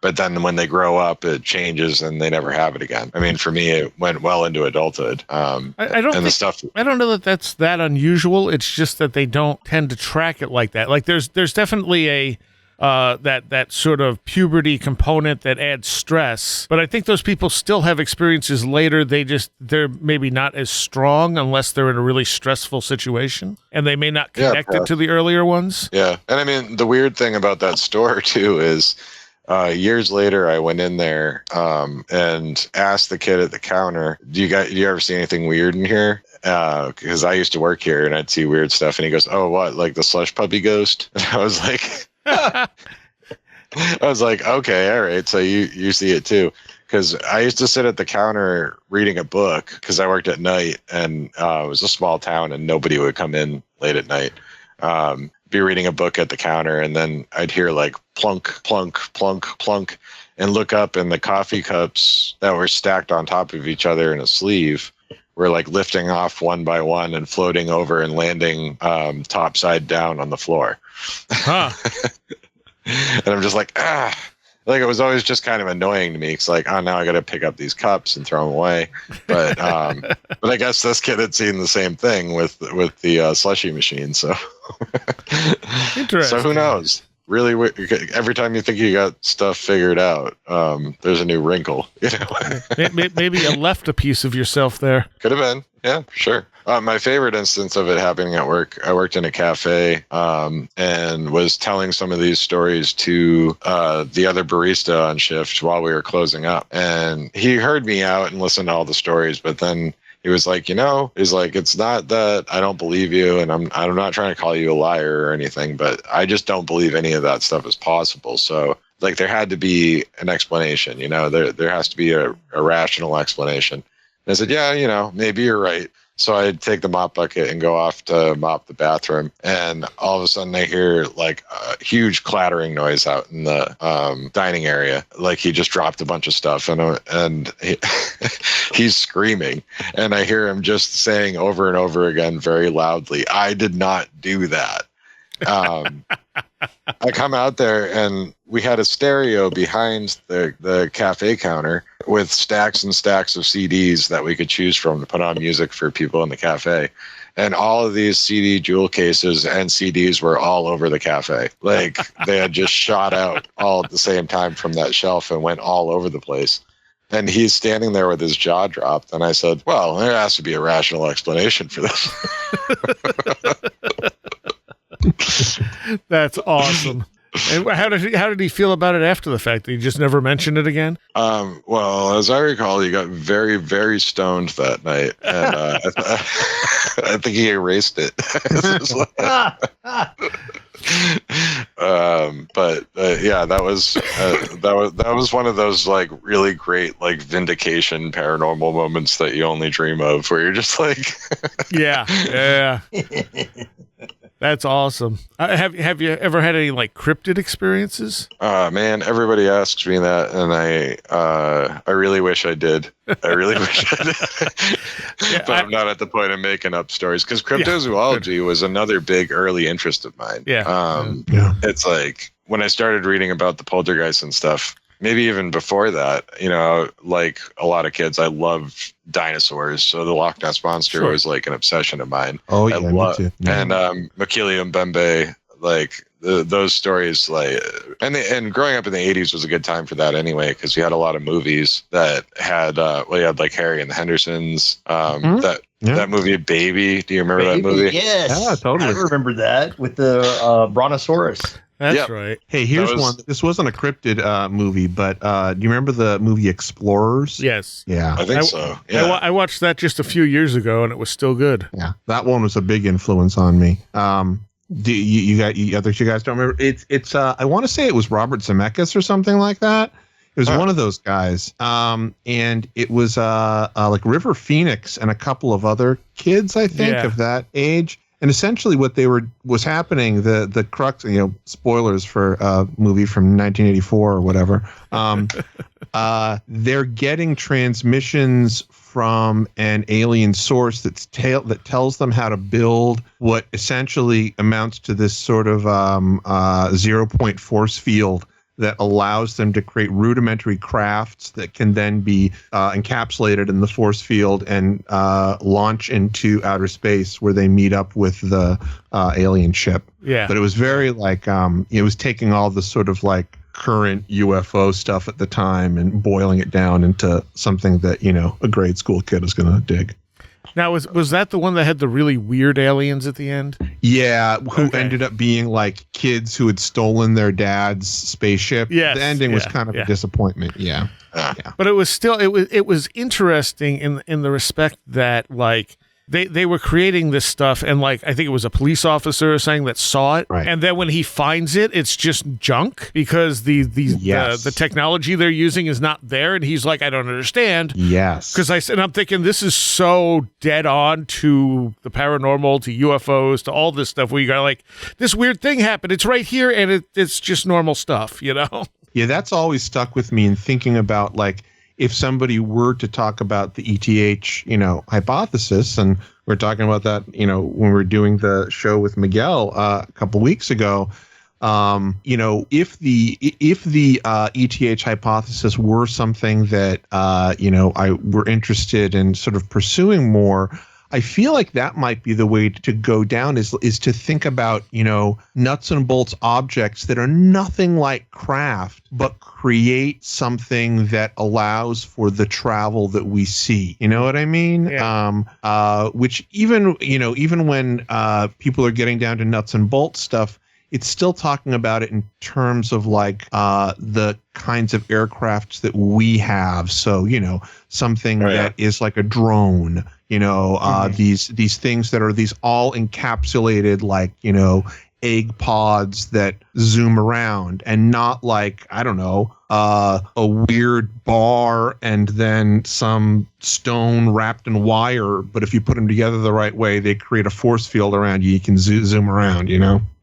but then when they grow up, it changes and they never have it again. I mean, for me, it went well into adulthood. I don't know that that's that unusual. It's just that they don't tend to track it like that. Like there's definitely a that sort of puberty component that adds stress, but I think those people still have experiences later. They're maybe not as strong unless they're in a really stressful situation, and they may not connect it to the earlier ones. Yeah, and I mean the weird thing about that store too is Years later, I went in there and asked the kid at the counter, do you ever see anything weird in here? Because I used to work here and I'd see weird stuff. And he goes, oh, what, like the slush puppy ghost? And I was like, okay, all right. So you see it too. Because I used to sit at the counter reading a book because I worked at night, and it was a small town and nobody would come in late at night. Be reading a book at the counter, and then I'd hear like plunk, plunk, plunk, plunk, and look up, and the coffee cups that were stacked on top of each other in a sleeve were like lifting off one by one and floating over and landing topside down on the floor. Huh. And I'm just like, like it was always just kind of annoying to me. It's like, oh, now I got to pick up these cups and throw them away. But but I guess this kid had seen the same thing with the slushy machine. So Interesting. So who knows? Really, every time you think you got stuff figured out, there's a new wrinkle. You know, Maybe you left a piece of yourself there. could have been. Yeah, for sure. My favorite instance of it happening at work, I worked in a cafe and was telling some of these stories to the other barista on shift while we were closing up. And he heard me out and listened to all the stories, but then he was like, he's like, it's not that I don't believe you, and I'm not trying to call you a liar or anything, but I just don't believe any of that stuff is possible. So like there had to be an explanation, there has to be a rational explanation. And I said, yeah, maybe you're right. So I'd take the mop bucket and go off to mop the bathroom, and all of a sudden I hear like a huge clattering noise out in the dining area. Like he just dropped a bunch of stuff, and he's screaming, and I hear him just saying over and over again very loudly, "I did not do that." I come out there, and we had a stereo behind the cafe counter with stacks and stacks of CDs that we could choose from to put on music for people in the cafe. And all of these CD jewel cases and CDs were all over the cafe. Like they had just shot out all at the same time from that shelf and went all over the place. And he's standing there with his jaw dropped. And I said, well, there has to be a rational explanation for this. That's awesome. And how did he feel about it after the fact? Did he just never mention it again? Well, as I recall, he got very, very stoned that night, and I think he erased it. But yeah, that was one of those like really great like vindication paranormal moments that you only dream of, where you're just like, yeah. That's awesome. Have you ever had any like cryptid experiences? Man, everybody asks me that, and I really wish I did. I really wish I did. But I'm not at the point of making up stories, because cryptozoology was another big early interest of mine. It's like when I started reading about the poltergeist and stuff, maybe even before that, like a lot of kids, I loved dinosaurs. So the Loch Ness Monster was like an obsession of mine. Oh, yeah, me too. Yeah. And Machilium Bembe, like those stories, like, and growing up in the 80s was a good time for that anyway, because we had a lot of movies that had, you had like Harry and the Hendersons, that movie Baby. Do you remember that movie? Yes. Yeah, totally. I remember that with the Brontosaurus. That's right. Hey, here's one. This wasn't a cryptid movie, but do you remember the movie Explorers? Yes. Yeah. I think so. Yeah. I watched that just a few years ago, and it was still good. Yeah. That one was a big influence on me. Do you guys don't remember? It's I want to say it was Robert Zemeckis or something like that. It was one of those guys. And it was like River Phoenix and a couple of other kids, I think, of that age. And essentially what was happening, the crux, spoilers for a movie from 1984 or whatever, they're getting transmissions from an alien source that tells them how to build what essentially amounts to this sort of 0-point force field that allows them to create rudimentary crafts that can then be encapsulated in the force field and launch into outer space, where they meet up with the alien ship. Yeah. But it was very like, it was taking all the sort of like current UFO stuff at the time and boiling it down into something that, a grade school kid is going to dig. Now, was that the one that had the really weird aliens at the end? Yeah, who ended up being like kids who had stolen their dad's spaceship. Yes, the ending was kind of a disappointment. Yeah. But it was still it was interesting in the respect that like they were creating this stuff, and like I think it was a police officer or something that saw it, right. And then when he finds it, it's just junk because the technology they're using is not there, and he's like, I don't understand. Yes, because I'm thinking this is so dead on to the paranormal, to UFOs, to all this stuff where you got like this weird thing happened. It's right here, and it's just normal stuff, you know. Yeah, that's always stuck with me in thinking about like if somebody were to talk about the ETH, hypothesis, and we're talking about that, when we were doing the show with Miguel a couple weeks ago, if the ETH hypothesis were something that I were interested in sort of pursuing more, I feel like that might be the way to go down is to think about, nuts and bolts objects that are nothing like craft, but create something that allows for the travel that we see. You know what I mean? Yeah. Which even when people are getting down to nuts and bolts stuff, it's still talking about it in terms of like the kinds of aircrafts that we have. So, something that is like a drone, these things that are these all encapsulated, like, egg pods that zoom around, and not like, I don't know, a weird bar and then some stone wrapped in wire. But if you put them together the right way, they create a force field around you. You can zoom around,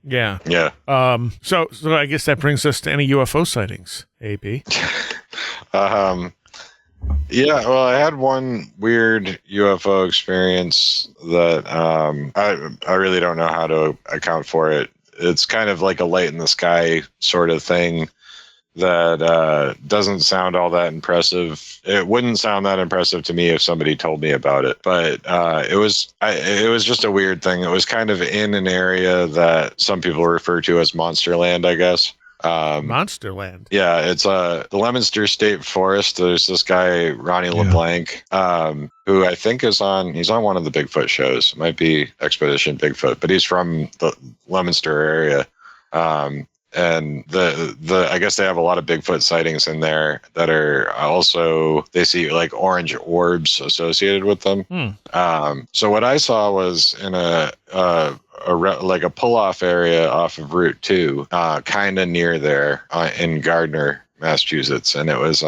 Yeah. Yeah. So I guess that brings us to any UFO sightings, AP. Yeah, well, I had one weird UFO experience that I really don't know how to account for it. It's kind of like a light in the sky sort of thing that doesn't sound all that impressive. It wouldn't sound that impressive to me if somebody told me about it, but it was just a weird thing. It was kind of in an area that some people refer to as Monsterland, I guess. Monsterland. Yeah, it's the Leominster State Forest. There's this guy Ronnie LeBlanc, who I think he's on one of the Bigfoot shows. It might be Expedition Bigfoot, but he's from the Leominster area. And I guess they have a lot of Bigfoot sightings in there that are also, they see like orange orbs associated with them. So what I saw was in a pull-off area off of Route 2, kind of near there in Gardner, Massachusetts, and it was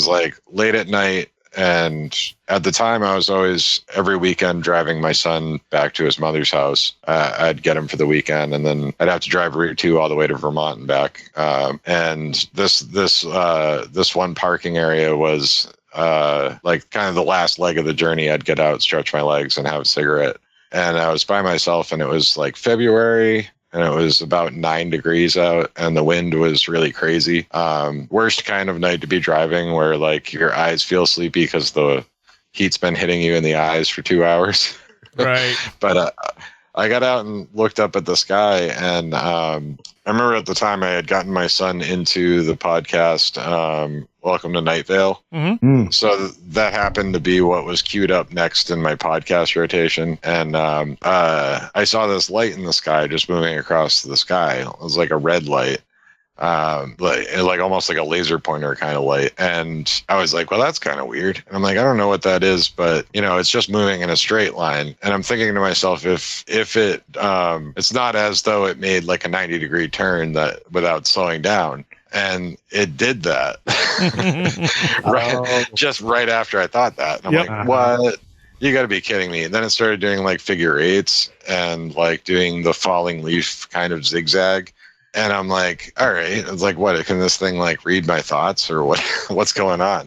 like late at night. And at the time, I was always every weekend driving my son back to his mother's house. I'd get him for the weekend, and then I'd have to drive Route 2 all the way to Vermont and back. And this one parking area was like kind of the last leg of the journey. I'd get out, stretch my legs, and have a cigarette. And I was by myself, and it was like February, and it was about 9 degrees out, and the wind was really crazy. Worst kind of night to be driving, where like your eyes feel sleepy because the heat's been hitting you in the eyes for 2 hours. Right. But I got out and looked up at the sky, and I remember at the time I had gotten my son into the podcast, Welcome to Night Vale. Mm-hmm. So that happened to be what was queued up next in my podcast rotation. And I saw this light in the sky just moving across the sky. It was like a red light, like almost like a laser pointer kind of light. And I was like, well, that's kind of weird. And I'm like, I don't know what that is, but it's just moving in a straight line. And I'm thinking to myself, if it, it's not as though it made like a 90-degree turn that without slowing down. And it did that just right after I thought that. And I'm like, what? You got to be kidding me. And then it started doing like figure eights and like doing the falling leaf kind of zigzag. And I'm like, all right. It's like, what? Can this thing like read my thoughts or what? What's going on?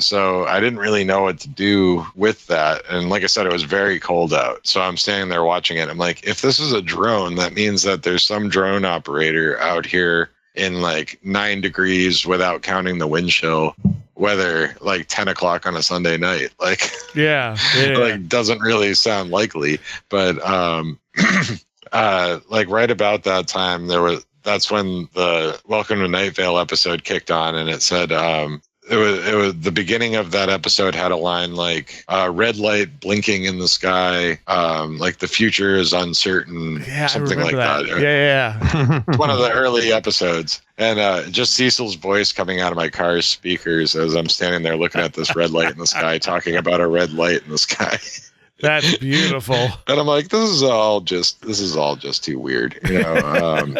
So I didn't really know what to do with that. And like I said, it was very cold out. So I'm standing there watching it. I'm like, if this is a drone, that means that there's some drone operator out here in like 9 degrees without counting the wind chill weather, like 10 o'clock on a Sunday night. Like, yeah. Like doesn't really sound likely, but like right about that time that's when the Welcome to Night Vale episode kicked on, and it said it was the beginning of that episode had a line like red light blinking in the sky, like the future is uncertain, something like that. Yeah. It's one of the early episodes. And just Cecil's voice coming out of my car's speakers as I'm standing there looking at this red light in the sky, talking about a red light in the sky. That's beautiful. And I'm like, this is all just too weird, you know.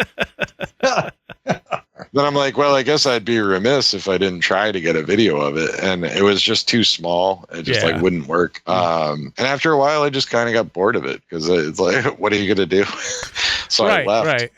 Then I'm like, well, I guess I'd be remiss if I didn't try to get a video of it. And it was just too small. It just like wouldn't work. And after a while, I just kind of got bored of it because it's like, what are you going to do? So I left.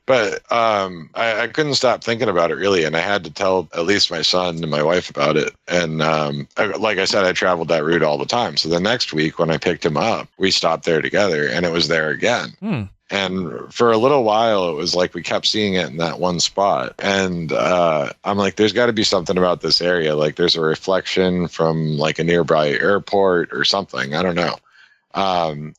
But I couldn't stop thinking about it really. And I had to tell at least my son and my wife about it. And like I said, I traveled that route all the time. So the next week when I picked him up, we stopped there together and it was there again. And for a little while, it was like we kept seeing it in that one spot. And I'm like, there's got to be something about this area. Like there's a reflection from like a nearby airport or something. I don't know.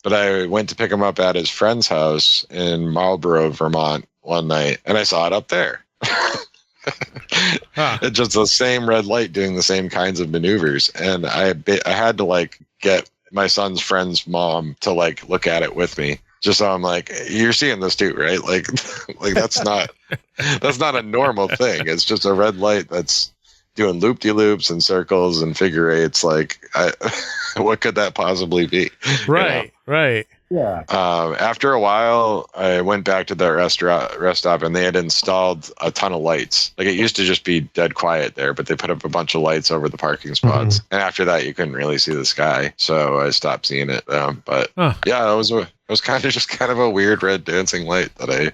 But I went to pick him up at his friend's house in Marlborough, Vermont one night, and I saw it up there. It's just the same red light doing the same kinds of maneuvers. And I had to like get my son's friend's mom to like look at it with me. Just so I'm like, you're seeing this too, right? Like that's not a normal thing. It's just a red light that's doing loop-de-loops and circles and figure eights. Like, what could that possibly be? Right, you know? right. Yeah. After a while, I went back to the rest stop, and they had installed a ton of lights. Like it used to just be dead quiet there, but they put up a bunch of lights over the parking spots. And after that, you couldn't really see the sky, so I stopped seeing it. But yeah, it was kind of a weird red dancing light that I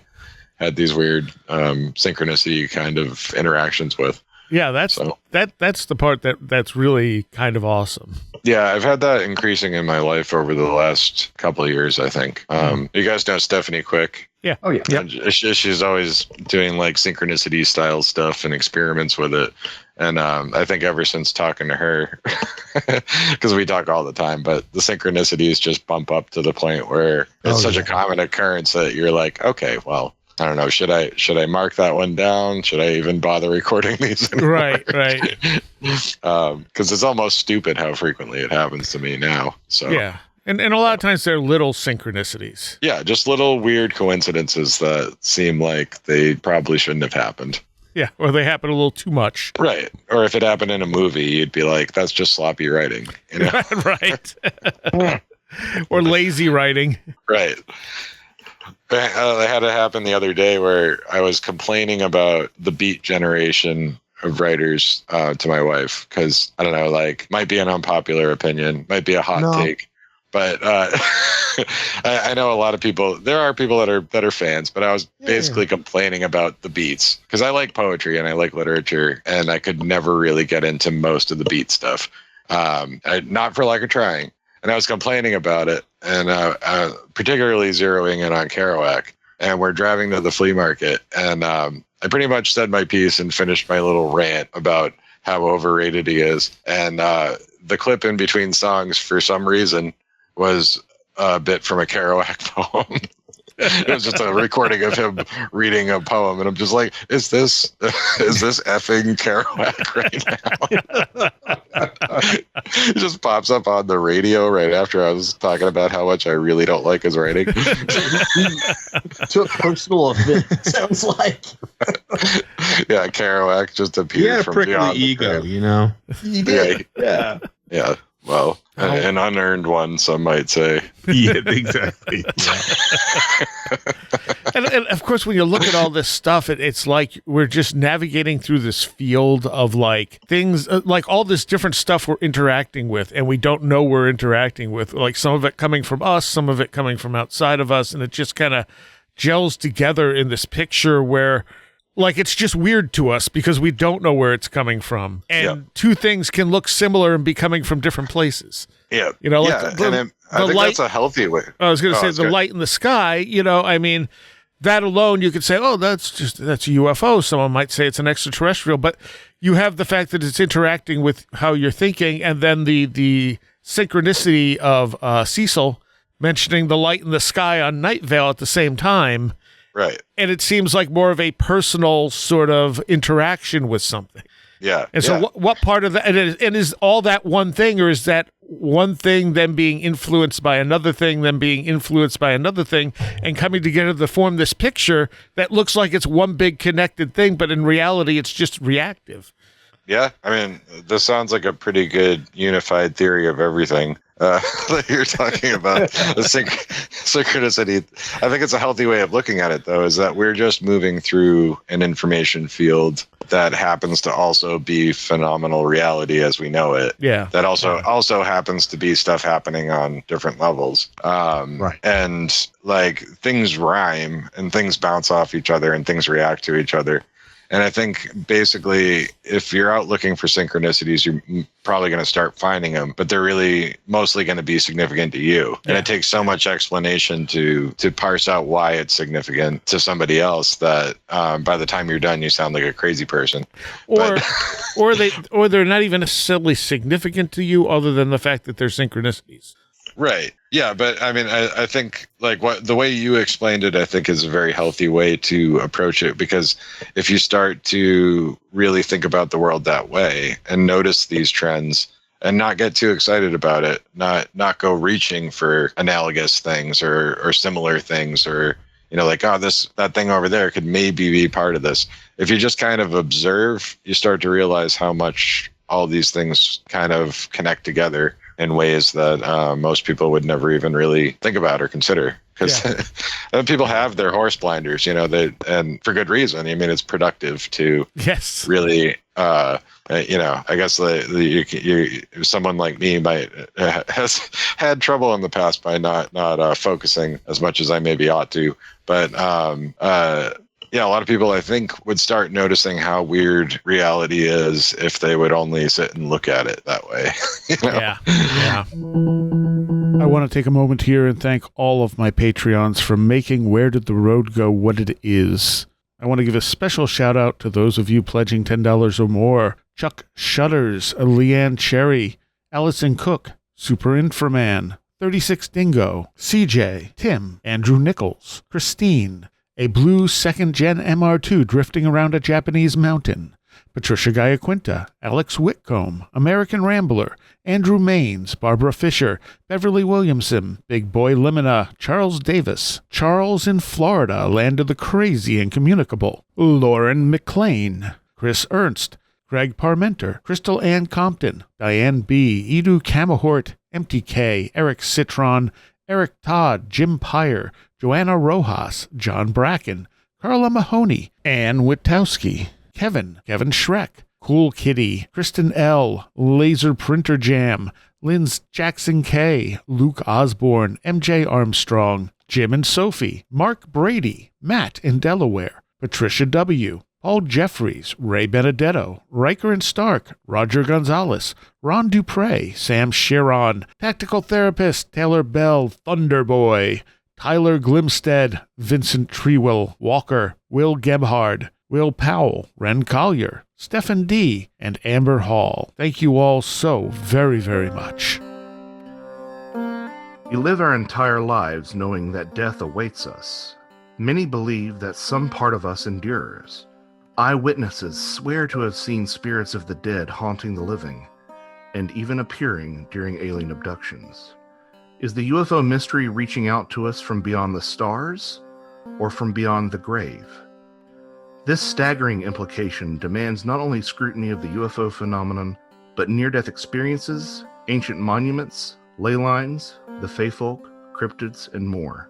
had these weird synchronicity kind of interactions with. Yeah, that's the part that's really kind of awesome. Yeah, I've had that increasing in my life over the last couple of years, I think. You guys know Stephanie Quick? Yeah. Oh, yeah. Yep. She's always doing like synchronicity style stuff and experiments with it. And I think ever since talking to her, because we talk all the time, but the synchronicities just bump up to the point where it's such a common occurrence that you're like, okay, well, I don't know. Should I mark that one down? Should I even bother recording these anymore? Right. Because it's almost stupid how frequently it happens to me now. So yeah, and a lot of times they're little synchronicities. Yeah, just little weird coincidences that seem like they probably shouldn't have happened. Yeah, or they happen a little too much. Right. Or if it happened in a movie, you'd be like, that's just sloppy writing. You know? Right. Or lazy writing. Right. It had to happen the other day where I was complaining about the Beat generation of writers to my wife because, I don't know, like, might be an unpopular opinion, might be a hot take. But I know a lot of people. There are people that are fans, but I was basically complaining about the beats because I like poetry and I like literature, and I could never really get into most of the beat stuff. Not for lack of trying, and I was complaining about it, and particularly zeroing in on Kerouac. And we're driving to the flea market, and I pretty much said my piece and finished my little rant about how overrated he is. And the clip in between songs, for some reason, was a bit from a Kerouac poem. It was just a recording of him reading a poem, and I'm just like, is this effing Kerouac right now? It just pops up on the radio right after I was talking about how much I really don't like his writing. Took personal offense, sounds like. Yeah, Kerouac just appeared from prick beyond the ego, you know? You did. Yeah. Yeah. Well, an unearned one, some might say. Yeah, exactly. And of course, when you look at all this stuff, it's like we're just navigating through this field of like things, like all this different stuff we're interacting with, and we don't know we're interacting with. Like some of it coming from us, some of it coming from outside of us, and it just kind of gels together in this picture where, like, it's just weird to us because we don't know where it's coming from. And two things can look similar and be coming from different places. Yeah. You know, like I think that's a healthy way. I was going to say the light in the sky, you know, I mean, that alone, you could say, oh, that's a UFO. Someone might say it's an extraterrestrial, but you have the fact that it's interacting with how you're thinking, and then the synchronicity of Cecil mentioning the light in the sky on Night Vale at the same time. Right. And it seems like more of a personal sort of interaction with something. Yeah. And so yeah. what part of that, and is all that one thing, or is that one thing then being influenced by another thing, then being influenced by another thing, and coming together to form this picture that looks like it's one big connected thing, but in reality, it's just reactive? Yeah, I mean, this sounds like a pretty good unified theory of everything that you're talking about. The synchronicity. I think it's a healthy way of looking at it, though, is that we're just moving through an information field that happens to also be phenomenal reality as we know it. Yeah. That also happens to be stuff happening on different levels. Right. And like things rhyme and things bounce off each other and things react to each other. And I think basically, if you're out looking for synchronicities, you're probably going to start finding them, but they're really mostly going to be significant to you. Yeah. And it takes so much explanation to parse out why it's significant to somebody else that by the time you're done, you sound like a crazy person. Or they're not even necessarily significant to you, other than the fact that they're synchronicities. Right. Yeah, but I mean, I think like the way you explained it, I think is a very healthy way to approach it, because if you start to really think about the world that way and notice these trends and not get too excited about it, not go reaching for analogous things or similar things, or, you know, like, oh, that thing over there could maybe be part of this. If you just kind of observe, you start to realize how much all these things kind of connect together in ways that most people would never even really think about or consider, because people have their horse blinders, you know, and for good reason. I mean, it's productive to really, you know, I guess someone like me has had trouble in the past by not focusing as much as I maybe ought to, but yeah, a lot of people, I think, would start noticing how weird reality is if they would only sit and look at it that way. You know? Yeah. I want to take a moment here and thank all of my Patreons for making Where Did the Road Go what it is. I want to give a special shout out to those of you pledging $10 or more: Chuck Shutters, Leanne Cherry, Allison Cook, Super Inframan, 36 Dingo, CJ, Tim, Andrew Nichols, Christine, a blue 2nd Gen MR2 drifting around a Japanese mountain, Patricia Giaquinta, Alex Whitcomb, American Rambler, Andrew Maines, Barbara Fisher, Beverly Williamson, Big Boy Limina, Charles Davis, Charles in Florida, Land of the Crazy and Communicable, Lauren McLean, Chris Ernst, Greg Parmenter, Crystal Ann Compton, Diane B., Edu Camahort, MTK, Eric Citron, Eric Todd, Jim Pyre, Joanna Rojas, John Bracken, Carla Mahoney, Ann Wittowski, Kevin Schreck, Cool Kitty, Kristen L., Laser Printer Jam, Linz Jackson K., Luke Osborne, MJ Armstrong, Jim and Sophie, Mark Brady, Matt in Delaware, Patricia W., Paul Jeffries, Ray Benedetto, Riker and Stark, Roger Gonzalez, Ron Dupre, Sam Chiron, Tactical Therapist, Taylor Bell, Thunderboy, Tyler Glimstead, Vincent Treewell, Walker, Will Gebhard, Will Powell, Ren Collier, Stephen D., and Amber Hall. Thank you all so very, very much. We live our entire lives knowing that death awaits us. Many believe that some part of us endures. Eyewitnesses swear to have seen spirits of the dead haunting the living, and even appearing during alien abductions. Is the UFO mystery reaching out to us from beyond the stars, or from beyond the grave? This staggering implication demands not only scrutiny of the UFO phenomenon, but near-death experiences, ancient monuments, ley lines, the Fey folk, cryptids, and more.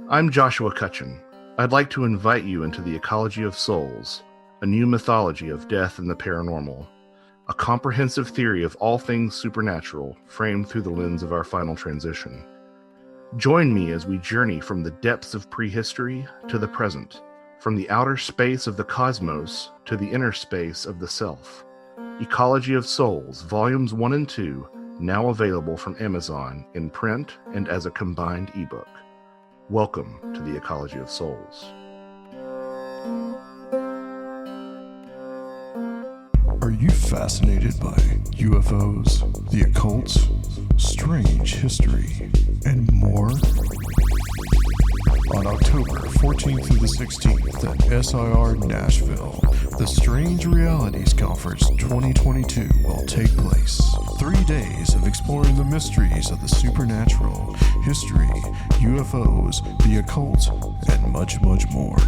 I'm Joshua Cutchin. I'd like to invite you into the Ecology of Souls, a new mythology of death and the paranormal, a comprehensive theory of all things supernatural framed through the lens of our final transition. Join me as we journey from the depths of prehistory to the present, from the outer space of the cosmos to the inner space of the self. Ecology of Souls, Volumes 1 and 2, now available from Amazon in print and as a combined ebook. Welcome to the Ecology of Souls. Are you fascinated by UFOs, the occult, strange history, and more? on October 14th through the 16th at SIR Nashville. The Strange Realities Conference 2022 will take place. 3 days of exploring the mysteries of the supernatural, history, UFOs, the occult, and much, much more.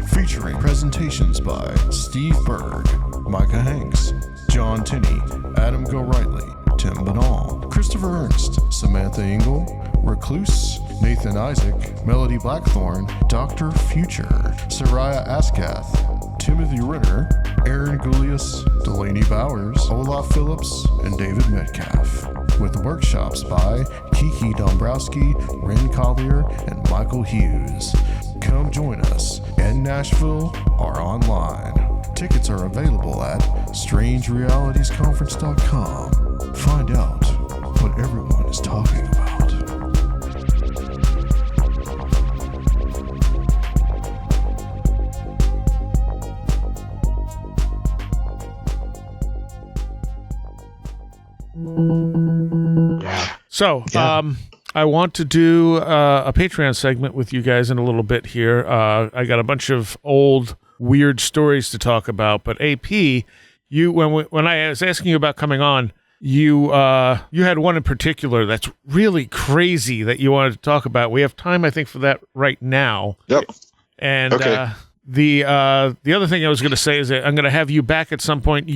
Featuring presentations by Steve Berg, Micah Hanks, John Tinney, Adam Gorightly, Tim Banal, Christopher Ernst, Samantha Engel, Recluse, Nathan Isaac, Melody Blackthorn, Dr. Future, Soraya Askath, Timothy Ritter, Aaron Goulias, Delaney Bowers, Olaf Phillips, and David Metcalf. With workshops by Kiki Dombrowski, Ren Collier, and Michael Hughes. Come join us in Nashville or online. Tickets are available at strangerealitiesconference.com. Find out what everyone is talking about. So, I want to do a Patreon segment with you guys in a little bit here. I got a bunch of old weird stories to talk about, but AP, you when I was asking you about coming on, you had one in particular that's really crazy that you wanted to talk about. We have time, I think, for that right now. Yep. And okay. The other thing I was going to say is that I'm going to have you back at some point.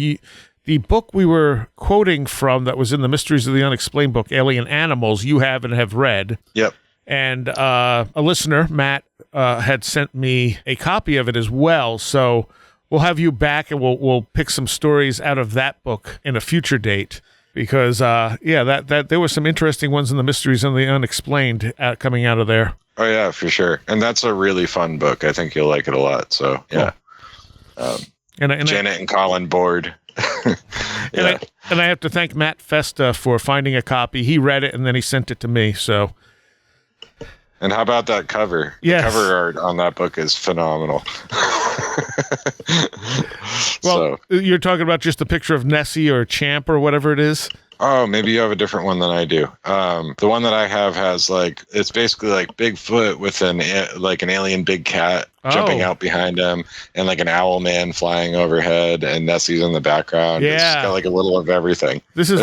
The book we were quoting from that was in the Mysteries of the Unexplained book, Alien Animals, you have and have read. Yep. And a listener, Matt, had sent me a copy of it as well. So we'll have you back and we'll pick some stories out of that book in a future date. Because, that there were some interesting ones in the Mysteries of the Unexplained coming out of there. Oh, yeah, for sure. And that's a really fun book. I think you'll like it a lot. So, yeah. Cool. Janet and Colin Board. Yeah. And I have to thank Matt Festa for finding a copy. He read it and then he sent it to me. So, and how about that cover? Yes. The cover art on that book is phenomenal. Well, you're talking about just a picture of Nessie or Champ or whatever it is. Oh, maybe you have a different one than I do. The one that I have has it's basically like Bigfoot with an alien big cat jumping out behind him, and like an owl man flying overhead, and Nessie's in the background. Yeah. It's got like a little of everything. This is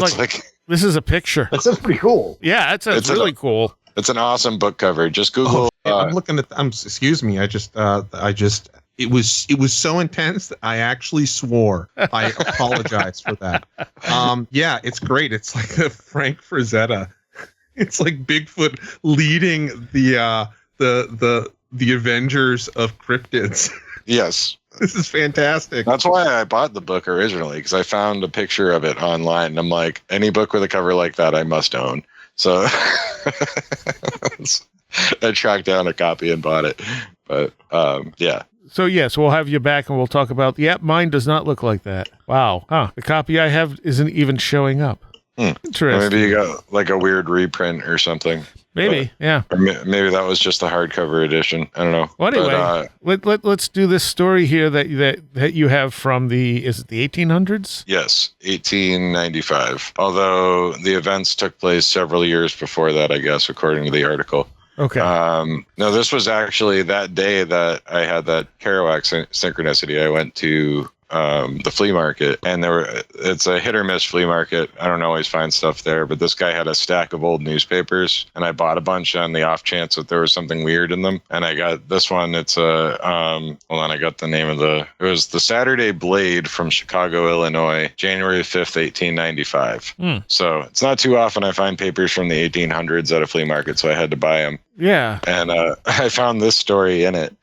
this is a picture. That sounds pretty cool. Yeah, it's really cool. It's an awesome book cover. Just Google. I'm looking at. Excuse me. It was so intense that I actually swore. I apologize for that. Yeah, it's great. It's like a Frank Frazetta. It's like Bigfoot leading the Avengers of cryptids. Yes. This is fantastic. That's why I bought the book originally, because I found a picture of it online, and I'm like, any book with a cover like that I must own. So I tracked down a copy and bought it. But yeah. So, yes, we'll have you back and we'll talk about, mine does not look like that. Wow. The copy I have isn't even showing up. Interesting. Maybe you got like a weird reprint or something. Maybe, yeah. Or maybe that was just the hardcover edition. I don't know. Well, anyway, let's do this story here that you have from is it the 1800s? Yes, 1895. Although the events took place several years before that, I guess, according to the article. Okay. No, this was actually that day that I had that Kerouac synchronicity. I went to the flea market, and it's a hit or miss flea market. I don't always find stuff there, but this guy had a stack of old newspapers, and I bought a bunch on the off chance that there was something weird in them. And I got this one. It's hold on, I got the name of it was the Saturday Blade from Chicago, Illinois, January 5th, 1895. So it's not too often I find papers from the 1800s at a flea market, so I had to buy them. Yeah. And I found this story in it.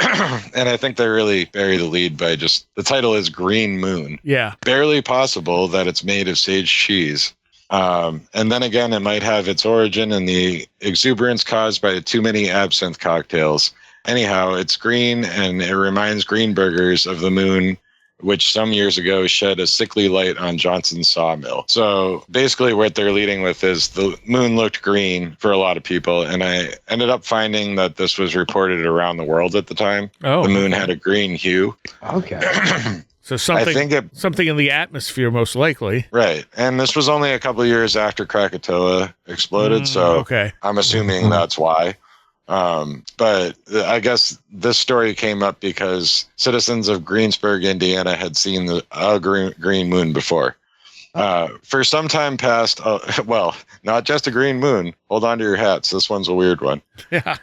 And I think they really bury the lead by just the title is Green Moon. Yeah. Barely possible that it's made of sage cheese. And then again, it might have its origin in the exuberance caused by too many absinthe cocktails. Anyhow, it's green, and it reminds Greenbergers of the moon, which some years ago shed a sickly light on Johnson's sawmill. So basically what they're leading with is the moon looked green for a lot of people, and I ended up finding that this was reported around the world at the time. Oh. The moon had a green hue. Okay. So something in the atmosphere, most likely. Right. And this was only a couple of years after Krakatoa exploded, so okay. I'm assuming that's why. But I guess this story came up because citizens of Greensburg, Indiana had seen a green moon before. For some time past, well, not just a green moon. Hold on to your hats. This one's a weird one. Yeah.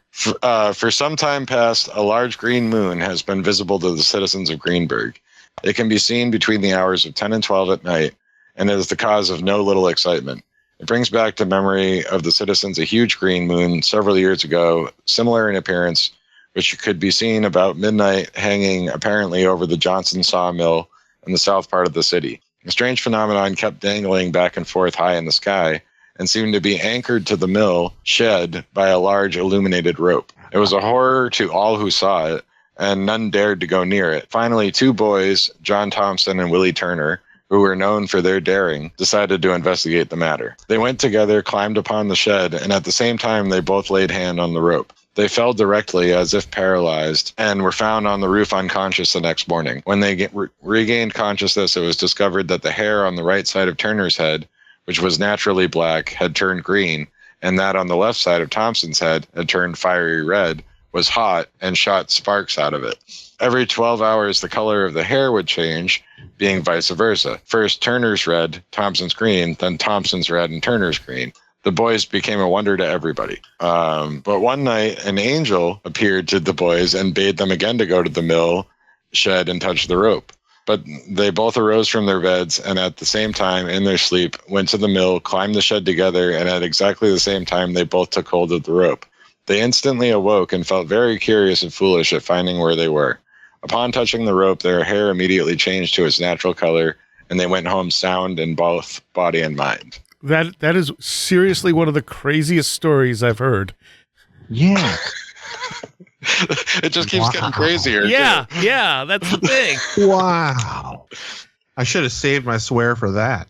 For some time past, a large green moon has been visible to the citizens of Greenburg. It can be seen between the hours of 10 and 12 at night, and is the cause of no little excitement. It brings back to memory of the citizens a huge green moon several years ago, similar in appearance, which could be seen about midnight hanging apparently over the Johnson sawmill in the south part of the city. A strange phenomenon kept dangling back and forth high in the sky and seemed to be anchored to the mill shed by a large illuminated rope. It was a horror to all who saw it, and none dared to go near it. Finally, two boys, John Thompson and Willie Turner, who were known for their daring, decided to investigate the matter. They went together, climbed upon the shed, and at the same time they both laid hand on the rope. They fell directly, as if paralyzed, and were found on the roof unconscious the next morning. When they regained consciousness, it was discovered that the hair on the right side of Turner's head, which was naturally black, had turned green, and that on the left side of Thompson's head had turned fiery red, was hot, and shot sparks out of it. Every 12 hours, the color of the hair would change, being vice versa. First Turner's red, Thompson's green, then Thompson's red and Turner's green. The boys became a wonder to everybody. But one night, an angel appeared to the boys and bade them again to go to the mill shed and touch the rope. But they both arose from their beds and at the same time, in their sleep, went to the mill, climbed the shed together, and at exactly the same time, they both took hold of the rope. They instantly awoke and felt very curious and foolish at finding where they were. Upon touching the rope, their hair immediately changed to its natural color, and they went home sound in both body and mind. That is seriously one of the craziest stories I've heard. Yeah. It just keeps getting crazier. Yeah, too. yeah, that's the thing. Wow. I should have saved my swear for that.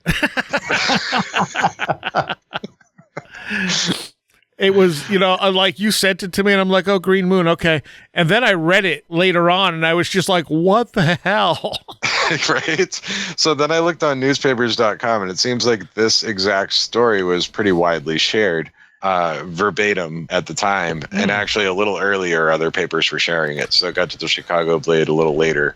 It was, like you sent it to me and I'm like, oh, green moon. Okay. And then I read it later on and I was just like, what the hell? Right. So then I looked on newspapers.com and it seems like this exact story was pretty widely shared verbatim at the time. And actually a little earlier, other papers were sharing it. So it got to the Chicago Blade a little later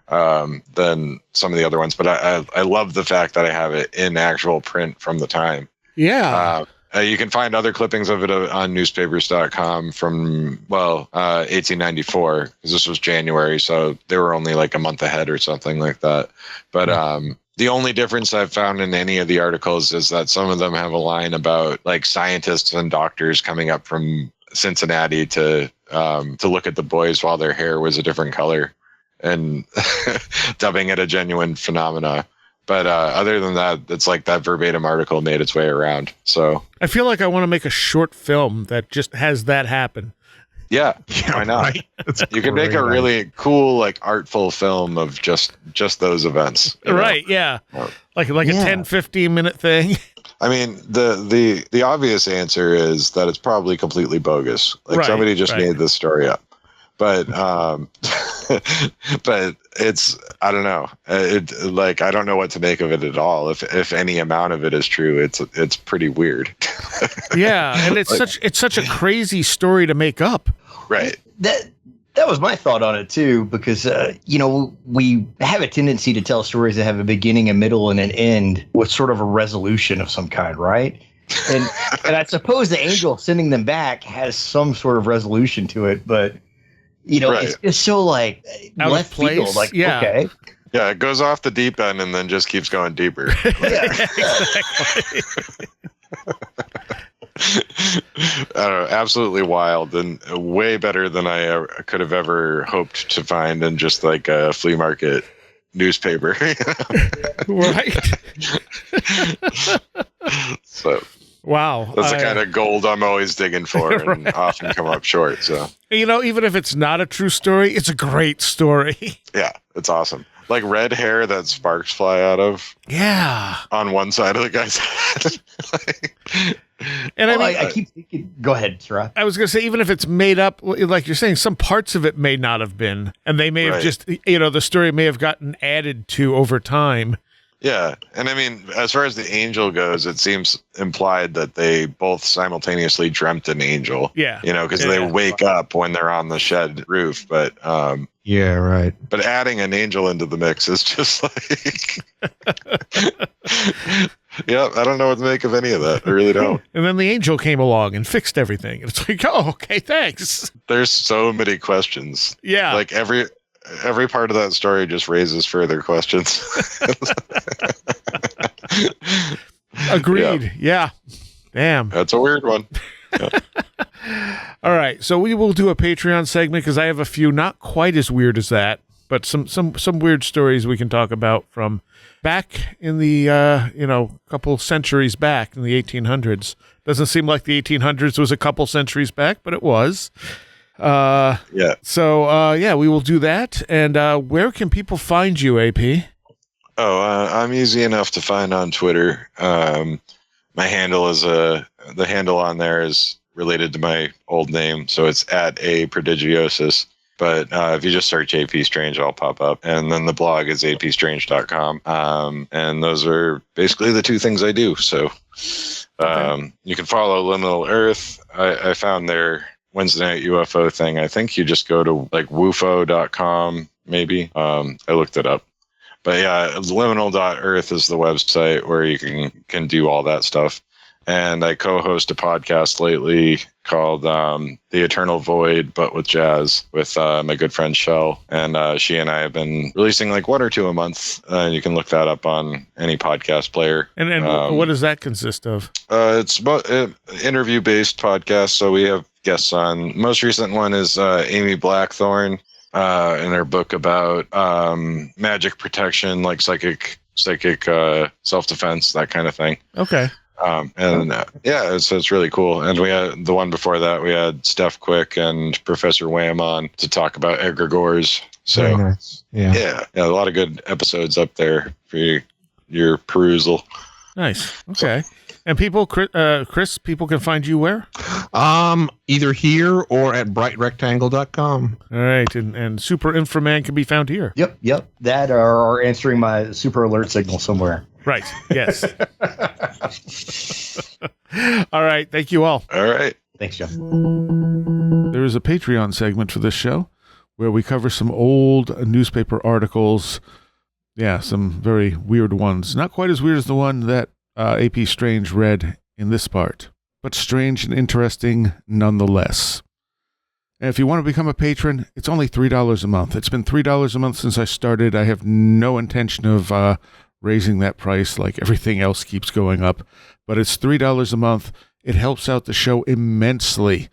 than some of the other ones. But I love the fact that I have it in actual print from the time. Yeah. You can find other clippings of it on newspapers.com from, 1894, because this was January, so they were only like a month ahead or something like that. But the only difference I've found in any of the articles is that some of them have a line about like scientists and doctors coming up from Cincinnati to look at the boys while their hair was a different color and dubbing it a genuine phenomena. But other than that, it's like that verbatim article made its way around. So I feel like I want to make a short film that just has that happen. Yeah, why not? Right? You can make a really cool, like artful film of just those events. Right, yeah. Like a 10, 15-minute thing. I mean, the obvious answer is that it's probably completely bogus. Like somebody just made this story up. But but it's, I don't know. I don't know what to make of it at all. If any amount of it is true, it's pretty weird. Yeah, and it's such a crazy story to make up. Right. That was my thought on it too, because we have a tendency to tell stories that have a beginning, a middle, and an end with sort of a resolution of some kind, right? And I suppose the angel sending them back has some sort of resolution to it, but it's just so like out left of place. Field, like okay. Yeah, it goes off the deep end and then just keeps going deeper. Yeah. Exactly. I don't know, absolutely wild and way better than I could have ever hoped to find in just like a flea market newspaper. Right. So wow, that's the kind of gold I'm always digging for and often come up short. So even if it's not a true story, it's a great story. Yeah, it's awesome. Like red hair that sparks fly out of. Yeah. On one side of the guy's head. And I keep thinking, go ahead, Sarah. I was going to say, even if it's made up, like you're saying, some parts of it may not have been, and they may have just, the story may have gotten added to over time. Yeah, and I mean, as far as the angel goes, it seems implied that they both simultaneously dreamt an angel. Yeah. You know, because they wake up when they're on the shed roof. But Yeah, right. but adding an angel into the mix is just like, yeah, I don't know what to make of any of that. I really don't. And then the angel came along and fixed everything. It's like, oh, okay, thanks. There's so many questions. Yeah. Like every part of that story just raises further questions. Agreed. Yeah. Damn. That's a weird one. All right. So we will do a Patreon segment because I have a few not quite as weird as that, but some weird stories we can talk about from back in the, couple centuries back in the 1800s. Doesn't seem like the 1800s was a couple centuries back, but it was. Yeah. So, we will do that. And where can people find you, AP? Oh, I'm easy enough to find on Twitter. My handle is the handle on there is related to my old name, so it's @aprodigiosis. But if you just search AP Strange, I'll pop up. And then the blog is apstrange.com. And those are basically the two things I do. So you can follow Liminal Earth. I found their Wednesday night UFO thing. I think you just go to like woofo.com, maybe. I looked it up. But yeah, liminal.earth is the website where you can do all that stuff. And I co-host a podcast lately called The Eternal Void, but with jazz, with my good friend Shell. And she and I have been releasing like one or two a month. You can look that up on any podcast player. And what does that consist of? It's about interview-based podcast. So we have guests on. Most recent one is Amy Blackthorne in her book about magic protection, like psychic self-defense, that kind of thing. Okay. It's really cool. And we had the one before that, we had Steph Quick and Professor Wham on to talk about egregores. So Very nice. Yeah. a lot of good episodes up there for your perusal. Nice. Okay. And people, Chris, people can find you where? Either here or at brightrectangle.com. All right. And Super Inframan can be found here. Yep. That or answering my super alert signal somewhere. Right. Yes. All right. Thank you all. All right. Thanks, Jeff. There is a Patreon segment for this show where we cover some old newspaper articles. Yeah, some very weird ones. Not quite as weird as the one that AP Strange read in this part, but strange and interesting nonetheless. And if you want to become a patron, it's only $3 a month. It's been $3 a month since I started. I have no intention of raising that price, like everything else keeps going up. But it's $3 a month. It helps out the show immensely.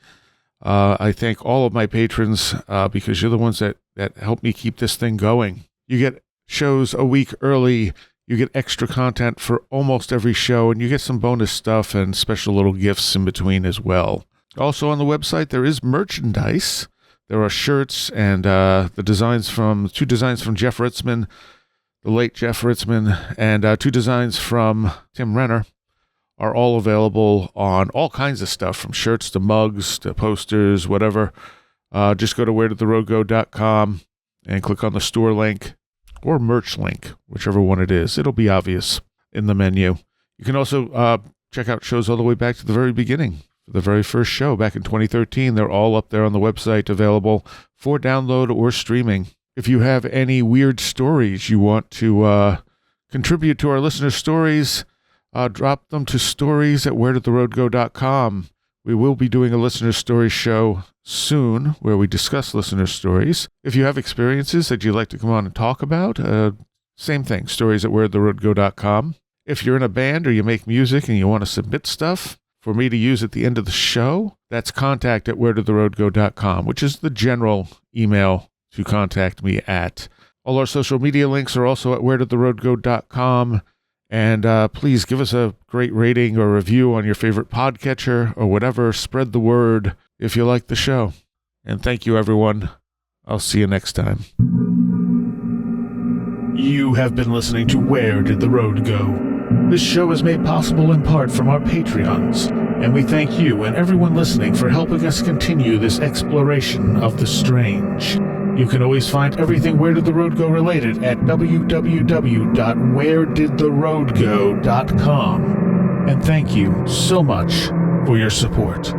I thank all of my patrons because you're the ones that help me keep this thing going. You get shows a week early. You get extra content for almost every show, and you get some bonus stuff and special little gifts in between as well. Also on the website, there is merchandise. There are shirts and two designs from Jeff Ritzman, the late Jeff Ritzman, and two designs from Tim Renner are all available on all kinds of stuff, from shirts to mugs to posters, whatever. Just go to wheredidtheroadgo.com and click on the store link or merch link, whichever one it is. It'll be obvious in the menu. You can also check out shows all the way back to the very beginning. The very first show back in 2013, they're all up there on the website, available for download or streaming. If you have any weird stories you want to contribute to our listener stories, drop them to stories@wheredidtheroadgo.com. We will be doing a listener story show soon where we discuss listener stories. If you have experiences that you'd like to come on and talk about, same thing, stories@wheredidtheroadgo.com. If you're in a band or you make music and you want to submit stuff for me to use at the end of the show, that's contact@wheredidtheroadgo.com, which is the general email to contact me at. All our social media links are also at wheredidtheroadgo.com. And please give us a great rating or review on your favorite podcatcher or whatever. Spread the word if you like the show. And thank you, everyone. I'll see you next time. You have been listening to Where Did the Road Go? This show is made possible in part from our Patreons, and we thank you and everyone listening for helping us continue this exploration of the strange. You can always find everything Where Did the Road Go related at www.wheredidtheroadgo.com. And thank you so much for your support.